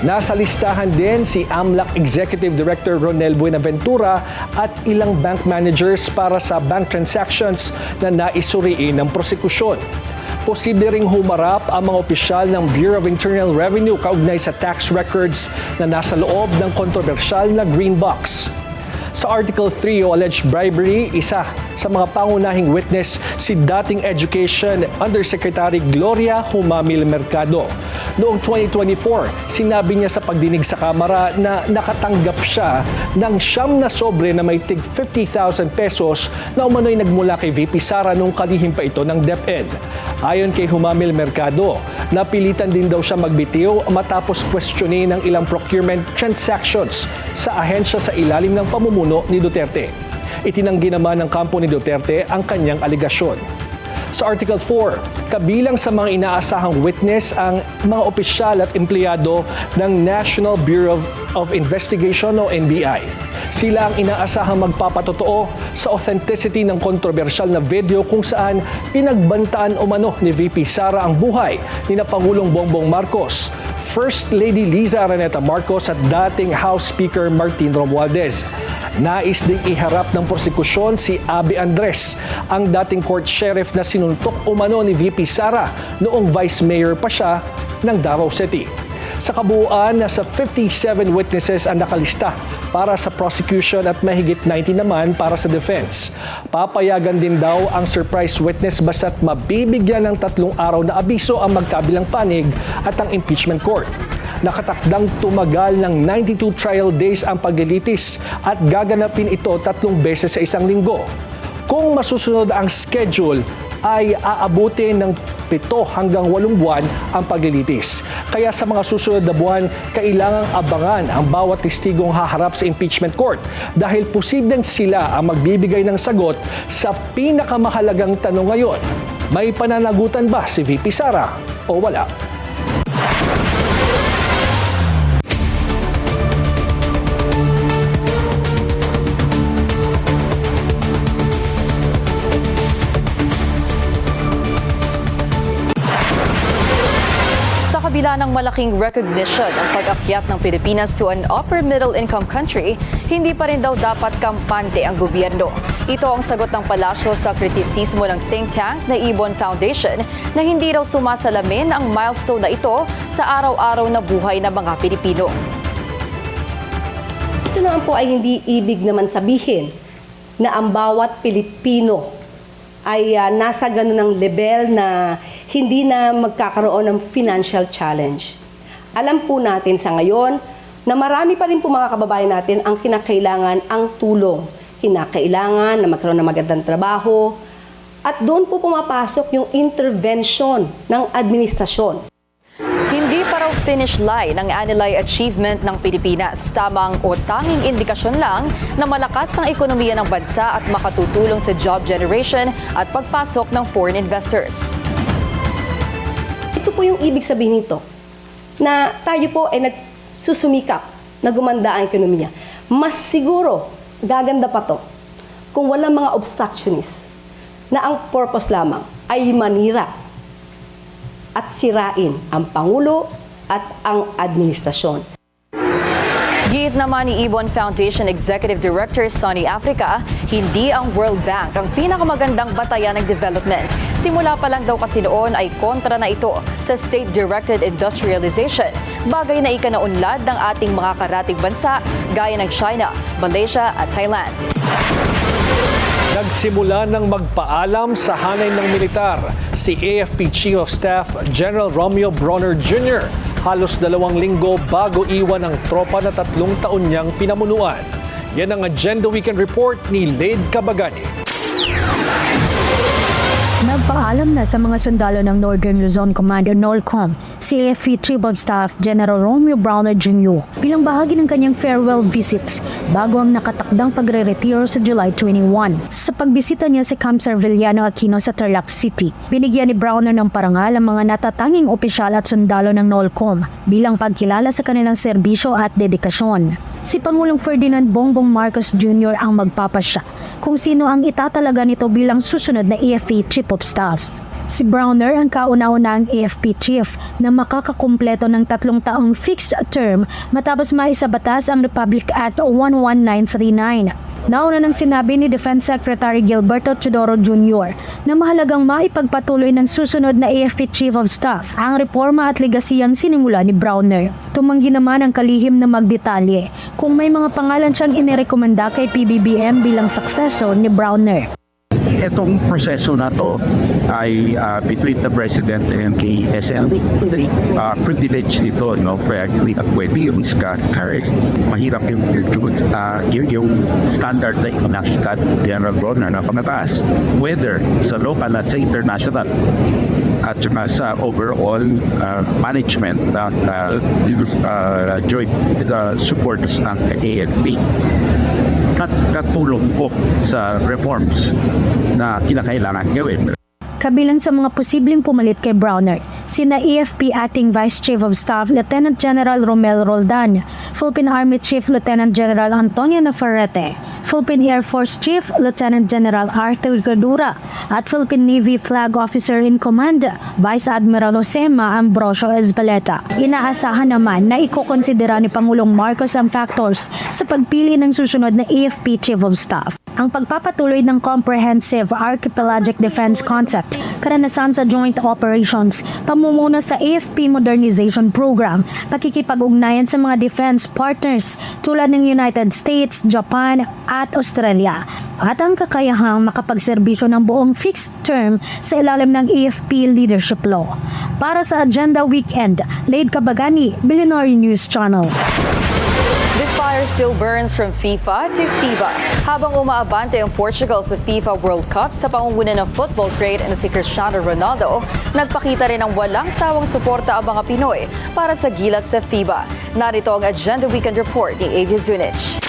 S3: Nasa listahan din si AMLAC Executive Director Ronel Buenaventura at ilang bank managers para sa bank transactions na naisuriin ng prosekusyon. Posible ring humarap ang mga opisyal ng Bureau of Internal Revenue kaugnay sa tax records na nasa loob ng kontrobersyal na Green Box. Sa Article 3 o alleged bribery, isa sa mga pangunahing witness si dating Education Undersecretary Gloria Humamil Mercado. Noong 2024, sinabi niya sa pagdinig sa Kamara na nakatanggap siya ng siyam na sobre na may tig 50,000 pesos na umano'y nagmula kay VP Sara nung kalihim pa ito ng DepEd. Ayon kay Humamil Mercado, napilitan din daw siya magbitiw matapos questionin ng ilang procurement transactions sa ahensya sa ilalim ng pamumuno ni Duterte. Itinanggi naman ng kampo ni Duterte ang kanyang aligasyon. Sa Article 4, kabilang sa mga inaasahang witness ang mga opisyal at empleyado ng National Bureau of Investigation o NBI. Sila ang inaasahang magpapatotoo sa authenticity ng kontrobersyal na video kung saan pinagbantaan umano ni VP Sara ang buhay ni Pangulong Bongbong Marcos, First Lady Liza Araneta Marcos at dating House Speaker Martin Romualdez. Nais ding iharap ng prosekusyon si Abby Andres, ang dating court sheriff na sinuntok umano ni VP Sara noong vice mayor pa siya ng Davao City. Sa kabuuan, nasa 57 witnesses ang nakalista para sa prosecution at mahigit 90 naman para sa defense. Papayagan din daw ang surprise witness basta't mabibigyan ng 3 araw na abiso ang magkabilang panig at ang impeachment court. Nakatakdang tumagal ng 92 trial days ang paglilitis at gaganapin ito 3 beses sa isang linggo. Kung masusunod ang schedule, ay aabutin ng 7 hanggang 8 buwan ang paglilitis. Kaya sa mga susunod na buwan, kailangang abangan ang bawat testigong haharap sa impeachment court dahil posibleng sila ang magbibigay ng sagot sa pinakamahalagang tanong ngayon. May pananagutan ba si VP Sara o wala?
S4: Kabila ng malaking recognition ang pag-akyat ng Pilipinas to an upper middle income country, hindi pa rin daw dapat kampante ang gobyerno. Ito ang sagot ng palasyo sa kritisismo ng think tank na Ibon Foundation na hindi raw sumasalamin ang milestone na ito sa araw-araw na buhay ng mga Pilipino.
S2: Ito naman po ay hindi ibig naman sabihin na ang bawat Pilipino ay nasa ganun ng level na hindi na magkakaroon ng financial challenge. Alam po natin sa ngayon na marami pa rin po mga kababayan natin ang kinakailangan ang tulong. Kinakailangan na magkaroon ng magandang trabaho at doon po pumapasok yung intervention ng administrasyon.
S4: Hindi pa raw finish line ng Anilay achievement ng Pilipinas. Tamang o tanging indikasyon lang na malakas ang ekonomiya ng bansa at makatutulong sa job generation at pagpasok ng foreign investors.
S2: Ito po yung ibig sabihin nito, na tayo po ay nagsusumikap na gumanda ang ekonomiya. Mas siguro, gaganda pa to kung walang mga obstructionist na ang purpose lamang ay manira at sirain ang Pangulo at ang administrasyon.
S4: Giit naman ni Ibon Foundation Executive Director Sonny Africa, hindi ang World Bank ang pinakamagandang batayan ng development. Simula pa lang daw kasi noon ay kontra na ito sa state-directed industrialization, bagay na ikanaunlad ng ating mga karatig bansa gaya ng China, Malaysia at Thailand.
S3: Nagsimula ng magpaalam sa hanay ng militar si AFP Chief of Staff General Romeo Bronner Jr. halos 2 linggo bago iwan ang tropa na 3 taon niyang pinamunuan. Yan ang Agenda Weekend Report ni Laid Cabagani.
S8: Nagpaalam na sa mga sundalo ng Northern Luzon Command o NOLCOM si AFP Chief of Staff General Romeo Bronner Jr. bilang bahagi ng kanyang farewell visits bago ang nakatakdang pagre-retiro sa July 21. Sa pagbisita niya sa Camp Serviliano Aquino sa Tarlac City, binigyan ni Bronner ng parangal ang mga natatanging opisyal at sundalo ng NOLCOM bilang pagkilala sa kanilang serbisyo at dedikasyon. Si Pangulong Ferdinand Bongbong Marcos Jr. ang magpapasya kung sino ang itatalaga nito bilang susunod na AFP Chief of Staff. Si Bronner ang kauna-unahang AFP Chief na makakakumpleto ng 3 taong fixed term matapos maisabatas ang Republic Act 11939. Nauna nang sinabi ni Defense Secretary Gilberto Teodoro Jr. na mahalagang maipagpatuloy ng susunod na AFP Chief of Staff ang reforma at legasiyang sinimula ni Bronner. Tumanggi naman ang kalihim na magdetalye kung may mga pangalan siyang inirekomenda kay PBBM bilang successor ni Bronner.
S10: Itong proseso na to ay between the President and the SLD. Privilege nito, no, for actually pwede yung mahirap yung standard na inakita General Bronner na pamataas, whether sa local at sa international at sa overall management joint supports ng AFP. Katulong po sa reforms na kinakailangan gawin.
S8: Kabilang sa mga posibleng pumalit kay Bronner, sina AFP Acting Vice Chief of Staff Lieutenant General Romel Roldan, Philippine Army Chief Lieutenant General Antonio Navarrete, Philippine Air Force Chief Lieutenant General Arthur Gadura at Philippine Navy Flag Officer in Command Vice Admiral Josema Ambrosio Ezbaleta. Inaasahan naman na ikokonsidera ni Pangulong Marcos ang factors sa pagpili ng susunod na AFP Chief of Staff. Ang pagpapatuloy ng Comprehensive Archipelagic Defense Concept, karanasan sa joint operations, pamumuno sa AFP Modernization Program, pakikipag-ugnayan sa mga defense partners tulad ng United States, Japan at Australia, at ang kakayahang makapagserbisyo ng buong fixed term sa ilalim ng AFP Leadership Law. Para sa Agenda Weekend, Laid Cabagani, Billionaire News Channel.
S4: The fire still burns from FIFA to FIBA. Habang umaabante ang Portugal sa FIFA World Cup sa pangunguna ng football great na si Cristiano Ronaldo, nagpakita rin ng walang sawang suporta ang mga Pinoy para sa gilas sa FIBA. Narito ang Agenda Weekend Report ni Avia Zunich.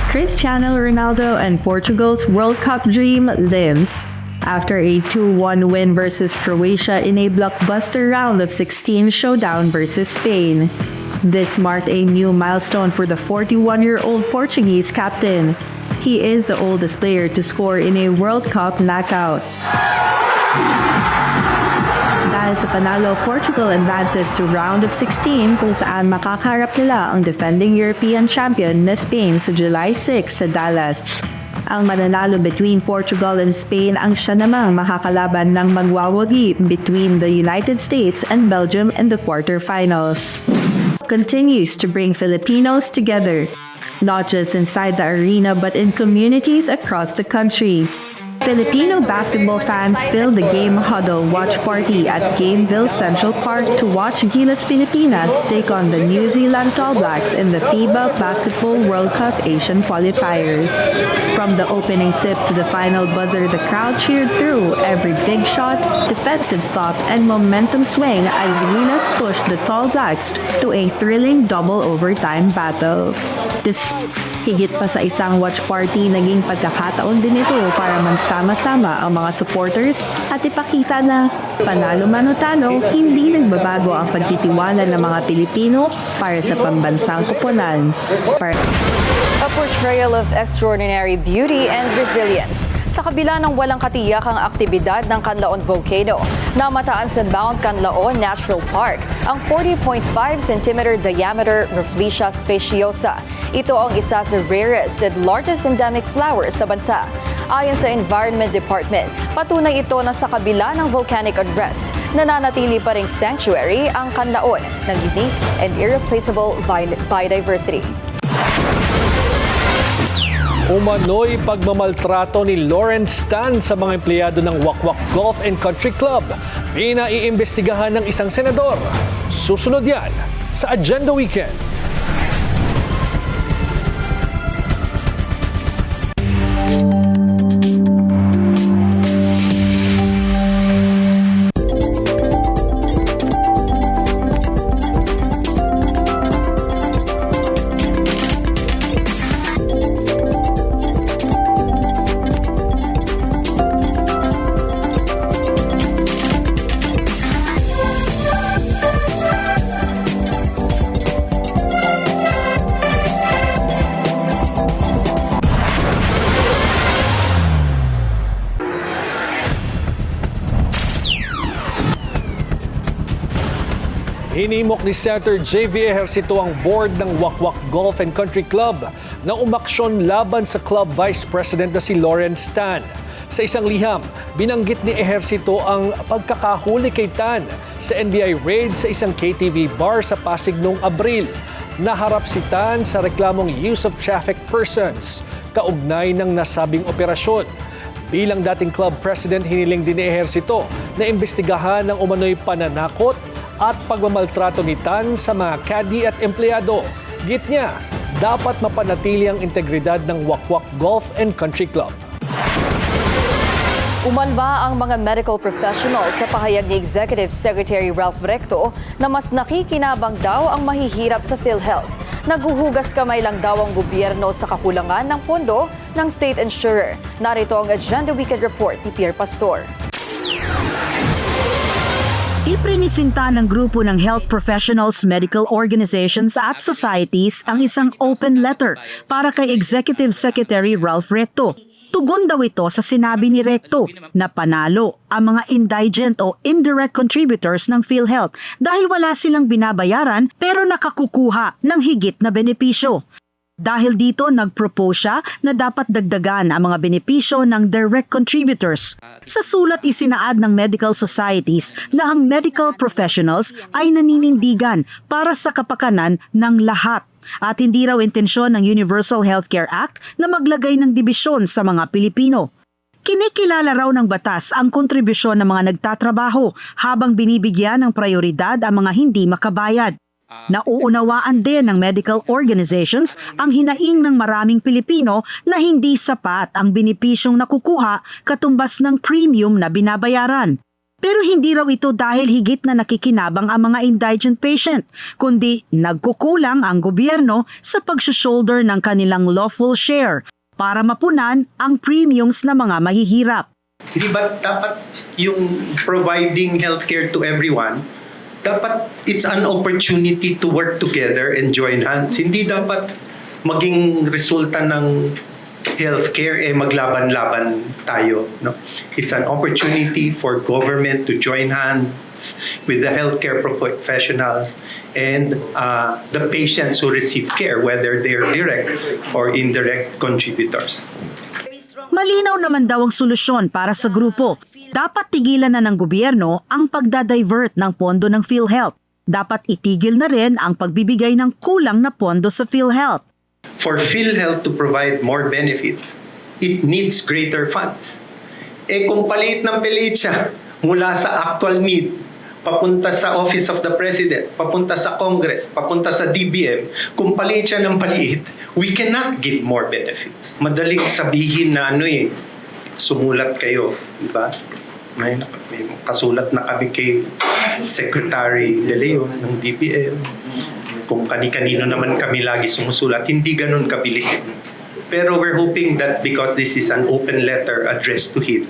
S9: Cristiano Ronaldo and Portugal's World Cup dream lives. After a 2-1 win versus Croatia in a blockbuster round of 16 showdown versus Spain. This marked a new milestone for the 41-year-old Portuguese captain. He is the oldest player to score in a World Cup knockout. Dahil sa panalo, Portugal advances to round of 16 kung saan makakaharap nila ang defending European champion na Spain sa July 6 sa Dallas. Ang mananalo between Portugal and Spain ang siya namang makakalaban ng magwawagi between the United States and Belgium in the quarterfinals. Continues to bring Filipinos together, not just inside the arena but in communities across the country. Filipino basketball fans filled the Game Huddle watch party at Gameville Central Park to watch Gilas Pilipinas take on the New Zealand All Blacks in the FIBA Basketball World Cup Asian qualifiers. From the opening tip to the final buzzer, the crowd cheered through every big shot, defensive stop, and momentum swing as Gilas pushed the Tall Blacks to a thrilling double overtime battle. This higit pa sa isang watch party, naging pagkakataon din ito para magsama-sama ang mga supporters at ipakita na panalo man o talo, hindi nagbabago ang pagtitiwala ng mga Pilipino para sa pambansang koponan.
S4: A portrayal of extraordinary beauty and resilience. Sa kabila ng walang katiyakang aktibidad ng Canlaon Volcano, namataan sa Mount Canlaon Natural Park ang 40.5 cm diameter Rafflesia speciosa. Ito ang isa sa rarest and largest endemic flowers sa bansa. Ayon sa Environment Department, patunay ito na sa kabila ng volcanic unrest, nananatili pa ring sanctuary ang Canlaon ng unique and irreplaceable biodiversity.
S3: Umano'y pagmamaltrato ni Lawrence Tan sa mga empleyado ng Wakwak Golf and Country Club. Pinaiimbestigahan ng isang senador. Susunod yan sa Agenda Weekend. Hinimok ni Senator J.V. Ejercito ang board ng Wakwak Golf and Country Club na umaksyon laban sa club vice president na si Lawrence Tan. Sa isang liham, binanggit ni Ejercito ang pagkakahuli kay Tan sa NBI raid sa isang KTV bar sa Pasig noong Abril. Naharap si Tan sa reklamong use of trafficked persons, kaugnay ng nasabing operasyon. Bilang dating club president, hiniling din ni Ejercito na imbestigahan ng umano'y pananakot at pagmamaltrato ni Tan sa mga caddy at empleyado. Git niya, dapat mapanatili ang integridad ng Wakwak Golf and Country Club.
S4: Umalma ang mga medical professionals sa pahayag ni Executive Secretary Ralph Recto na mas nakikinabang daw ang mahihirap sa PhilHealth. Naghuhugas kamay lang daw ang gobyerno sa kakulangan ng pondo ng state insurer. Narito ang Agenda Weekend Report ni Pierre Pastor.
S8: Iprinisinta ng grupo ng health professionals, medical organizations at societies ang isang open letter para kay Executive Secretary Ralph Recto. Tugon daw ito sa sinabi ni Recto na panalo ang mga indigent o indirect contributors ng PhilHealth dahil wala silang binabayaran pero nakakukuha ng higit na benepisyo. Dahil dito, nag-propose siya na dapat dagdagan ang mga benepisyo ng direct contributors. Sa sulat isinaad ng medical societies na ang medical professionals ay naninindigan para sa kapakanan ng lahat. At hindi raw intensyon ng Universal Healthcare Act na maglagay ng dibisyon sa mga Pilipino. Kinikilala raw ng batas ang kontribusyon ng mga nagtatrabaho habang binibigyan ng prioridad ang mga hindi makabayad. Nauunawaan din ng medical organizations ang hinaing ng maraming Pilipino na hindi sapat ang benepisyong nakukuha katumbas ng premium na binabayaran. Pero hindi raw ito dahil higit na nakikinabang ang mga indigent patient, kundi nagkukulang ang gobyerno sa pag-shoulder ng kanilang lawful share para mapunan ang premiums na mga mahihirap.
S11: Hindi ba dapat yung providing healthcare to everyone, dapat it's an opportunity to work together and join hands. Hindi dapat maging resulta ng healthcare maglaban-laban tayo. No? It's an opportunity for government to join hands with the healthcare professionals and the patients who receive care, whether they're direct or indirect contributors.
S8: Malinaw naman daw ang solusyon para sa grupo. Dapat tigilan na ng gobyerno ang pagdadivert ng pondo ng PhilHealth. Dapat itigil na rin ang pagbibigay ng kulang na pondo sa PhilHealth.
S11: For PhilHealth to provide more benefits, it needs greater funds. kung paliit ng paliit siya mula sa actual need, papunta sa Office of the President, papunta sa Congress, papunta sa DBM, kung paliit siya ng paliit, we cannot give more benefits. Madaling sabihin na sumulat kayo, di ba? May kasulat na kami kay Secretary De Leon ng DBM. Kung kani-kanino naman kami lagi sumusulat, hindi ganun kabilis. Pero we're hoping that because this is an open letter addressed to him,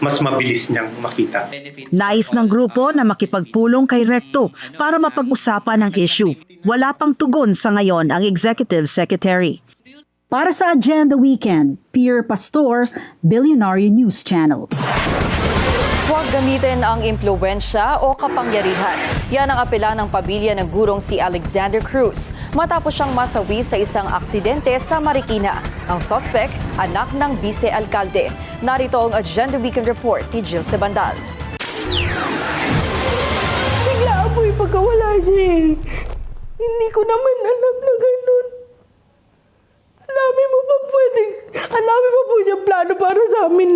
S11: mas mabilis niyang makita.
S12: Nais ng grupo na makipagpulong kay Recto para mapag-usapan ang issue. Wala pang tugon sa ngayon ang Executive Secretary.
S8: Para sa Agenda Weekend, Pierre Pastor, Billionaire News Channel.
S4: Huwag gamitin ang impluwensya o kapangyarihan. Yan ang apela ng pamilya ng gurong si Alexander Cruz matapos siyang masawi sa isang aksidente sa Marikina. Ang suspect, anak ng vice-alkalde. Narito ang Agenda Weekend Report ni Jill Sebandal.
S13: Bigla apoy pagkawala niya. Hindi ko naman alam na ganun. Ang dami mo po diyang plano para sa amin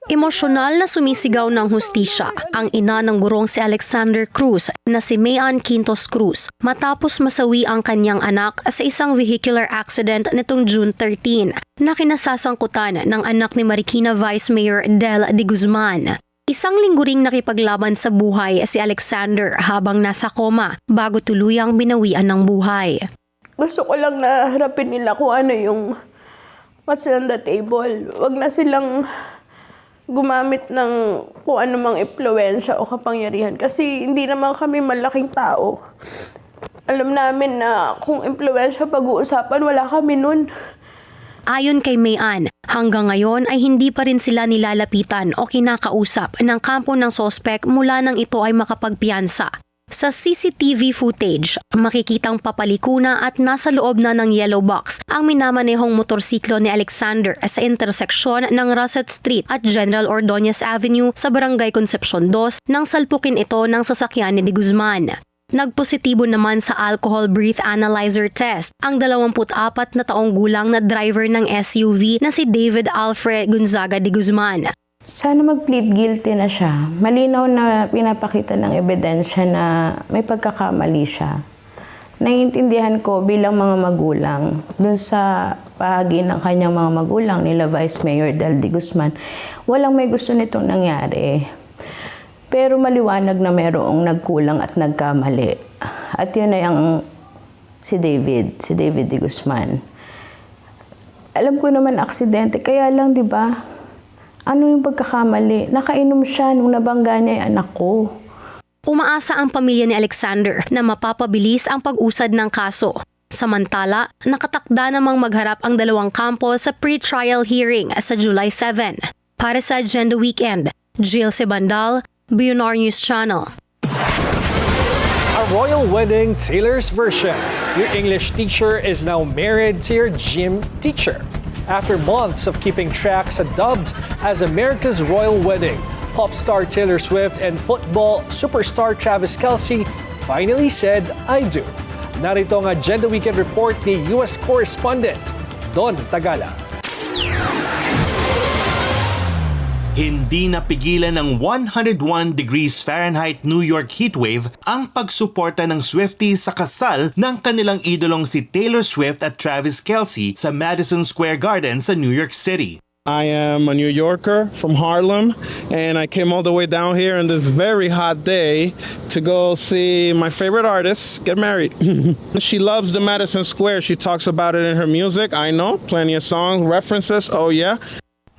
S14: Emosyonal na sumisigaw ng hustisya ang ina ng gurong si Alexander Cruz na si Mayan Quintos Cruz matapos masawi ang kanyang anak sa isang vehicular accident nitong June 13 na kinasasangkutan ng anak ni Marikina Vice Mayor Del de Guzman. Isang linggo ring nakipaglaban sa buhay si Alexander habang nasa koma bago tuluyang binawian ng buhay.
S13: Gusto ko lang na harapin nila kung ano yung what's on the table. Wag na silang gumamit ng kung ano mang impluwensya o kapangyarihan kasi hindi naman kami malaking tao. Alam namin na kung impluwensya pag-uusapan, wala kami nun.
S14: Ayon kay Mayan, hanggang ngayon ay hindi pa rin sila nilalapitan o kinakausap ng kampo ng sospek mula nang ito ay makapagpiyansa. Sa CCTV footage, makikitang papalikuna at nasa loob na ng yellow box ang minamanehong motorsiklo ni Alexander sa interseksyon ng Rossett Street at General Ordonez Avenue sa Barangay Concepcion 2 nang salpukin ito ng sasakyan ni De Guzman. Nagpositibo naman sa alcohol breath analyzer test ang 24 na taong gulang na driver ng SUV na si David Alfred Gonzaga de Guzman.
S13: Sana mag-plead guilty na siya. Malinaw na pinapakita ng ebidensya na may pagkakamali siya. Naiintindihan ko bilang mga magulang, dun sa bahagi ng kanyang mga magulang nila Vice Mayor Del de Guzman, walang may gusto nitong nangyari. Pero maliwanag na mayroong nagkulang at nagkamali. At yun ay ang si David de Guzman. Alam ko naman aksidente, kaya lang 'di ba? Ano yung pagkakamali? Nakainom siya nung nabangga niya yung anak ko.
S14: Umaasa ang pamilya ni Alexander na mapapabilis ang pag-usad ng kaso. Samantala, nakatakda namang magharap ang dalawang kampo sa pre-trial hearing sa July 7. Para sa Agenda Weekend, Jill Sebandal, Billionaire News Channel.
S3: A royal wedding Taylor's version. Your English teacher is now married to your gym teacher. After months of keeping track sa dubbed as America's Royal Wedding, pop star Taylor Swift and football superstar Travis Kelce finally said, I do. Narito ang Agenda Weekend report ni US correspondent Don Tagala.
S16: Hindi napigilan ng 101 degrees Fahrenheit New York heatwave ang pagsuporta ng Swifties sa kasal ng kanilang idolong si Taylor Swift at Travis Kelce sa Madison Square Garden sa New York City.
S19: I am a New Yorker from Harlem, and I came all the way down here on this very hot day to go see my favorite artist get married. She loves the Madison Square. She talks about it in her music. I know, plenty of songs, references, oh yeah.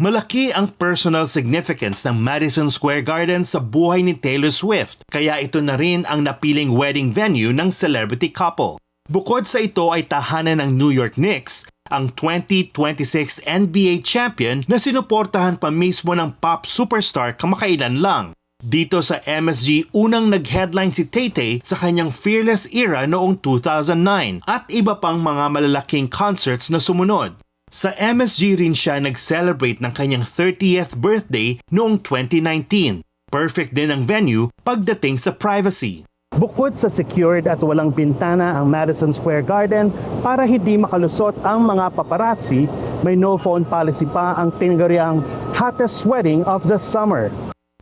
S16: Malaki ang personal significance ng Madison Square Garden sa buhay ni Taylor Swift, kaya ito na rin ang napiling wedding venue ng celebrity couple. Bukod sa ito ay tahanan ng New York Knicks, ang 2026 NBA champion na sinuportahan pa mismo ng pop superstar kamakailan lang. Dito sa MSG, unang nag-headline si Tay-Tay sa kanyang Fearless era noong 2009 at iba pang mga malalaking concerts na sumunod. Sa MSG rin siya nag-celebrate ng kanyang 30th birthday noong 2019. Perfect din ang venue pagdating sa privacy.
S24: Bukod sa secured at walang bintana ang Madison Square Garden para hindi makalusot ang mga paparazzi, may no phone policy pa ang tinaguriang hottest wedding of the summer.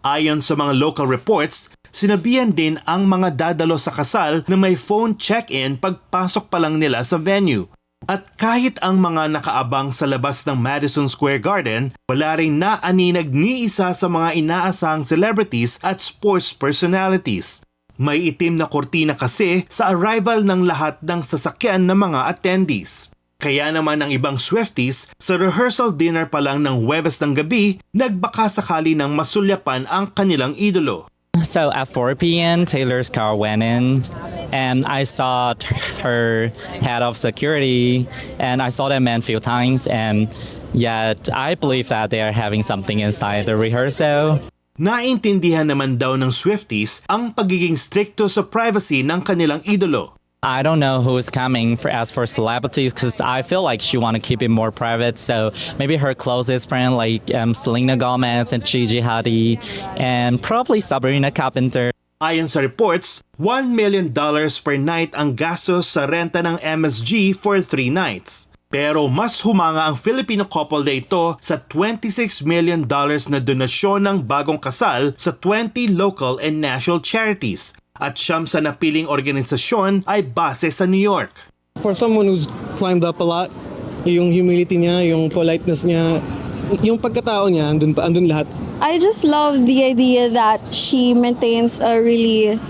S16: Ayon sa mga local reports, sinabihan din ang mga dadalo sa kasal na may phone check-in pagpasok pa lang nila sa venue. At kahit ang mga nakaabang sa labas ng Madison Square Garden, wala ring naaninag ni isa sa mga inaasahang celebrities at sports personalities. May itim na kortina kasi sa arrival ng lahat ng sasakyan ng mga attendees. Kaya naman ang ibang Swifties, sa rehearsal dinner pa lang ng Huwebes ng gabi, nagbaka sakali ng masulyapan ang kanilang idolo.
S1: So at 4 p.m., Taylor's car went in, and I saw her head of security, and I saw that man a few times, and yet I believe that they are having something inside the rehearsal.
S16: Naintindihan naman daw ng Swifties ang pagiging stricto sa privacy ng kanilang idolo.
S1: I don't know who is coming as for celebrities because I feel like she want to keep it more private. So maybe her closest friend like Selena Gomez and Gigi Hadid and probably Sabrina Carpenter.
S16: Ayon sa reports, $1 million per night ang gastos sa renta ng MSG for 3 nights. Pero mas humanga ang Filipino couple na ito sa $26 million na donasyon ng bagong kasal sa 20 local and national charities. At siyam sa napiling organisasyon ay base sa New York.
S17: For someone who's climbed up a lot, yung humility niya, yung politeness niya, yung pagkatao niya, andun lahat.
S18: I just love the idea that she maintains a really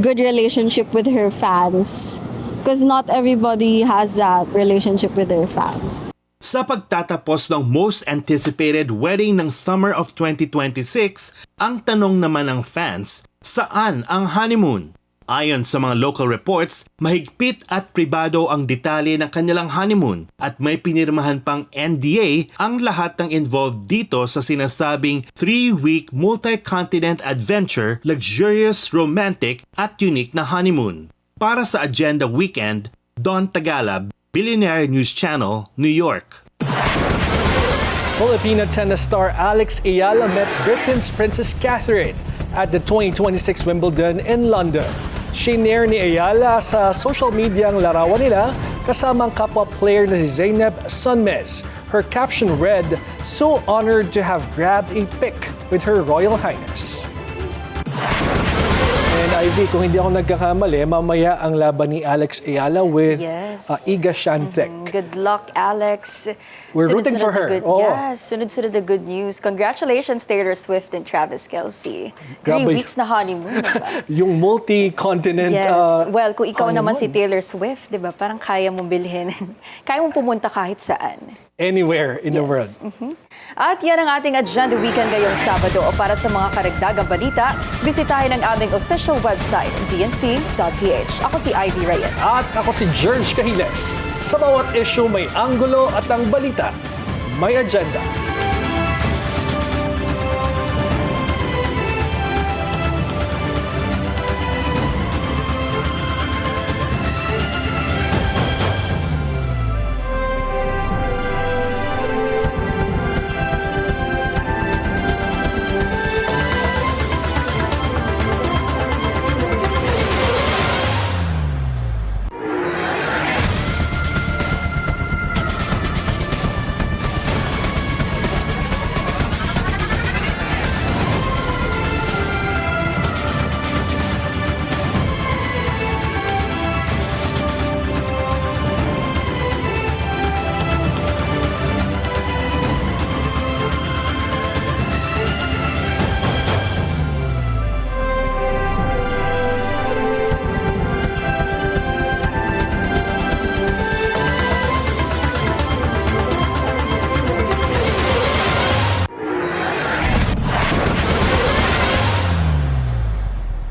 S18: good relationship with her fans. Because not everybody has that relationship with their fans.
S16: Sa pagtatapos ng most anticipated wedding ng summer of 2026, ang tanong naman ng fans, saan ang honeymoon? Ayon sa mga local reports, mahigpit at pribado ang detalye ng kanilang honeymoon at may pinirmahan pang NDA ang lahat ng involved dito sa sinasabing 3-week multi-continent adventure, luxurious, romantic at unique na honeymoon. Para sa Agenda Weekend, Don Tagala, Billionaire News Channel, New York.
S3: Filipino tennis star Alex Ayala met Britain's Princess Catherine at the 2026 Wimbledon in London. Shinare ni Ayala sa social media ang larawan nila kasama ang kapwa player na si Zeynep Sonmez. Her caption read, "So honored to have grabbed a pic with Her Royal Highness." And Ivy, kung hindi ako nagkakamali, mamaya ang laban ni Alex Ayala with Iga Swiatek.
S4: Good luck, Alex.
S3: We're rooting for her.
S4: Yes, sunod-sunod na good news. Congratulations, Taylor Swift and Travis Kelce. 3 weeks na honeymoon, diba?
S3: Yung multi-continent
S4: well, kung ikaw naman si
S3: honeymoon.
S4: Taylor Swift, diba? Parang kaya mong bilhin. Kaya mong pumunta kahit saan.
S3: Anywhere in the world.
S4: At yan ang ating Agenda Weekend ngayong Sabado. O para sa mga karagdagang balita, bisitahin ang aming official website, bnc.ph. Ako si Ivy Reyes.
S3: At ako si George Cahiles. Sa bawat issue may anggulo at ang balita, may agenda.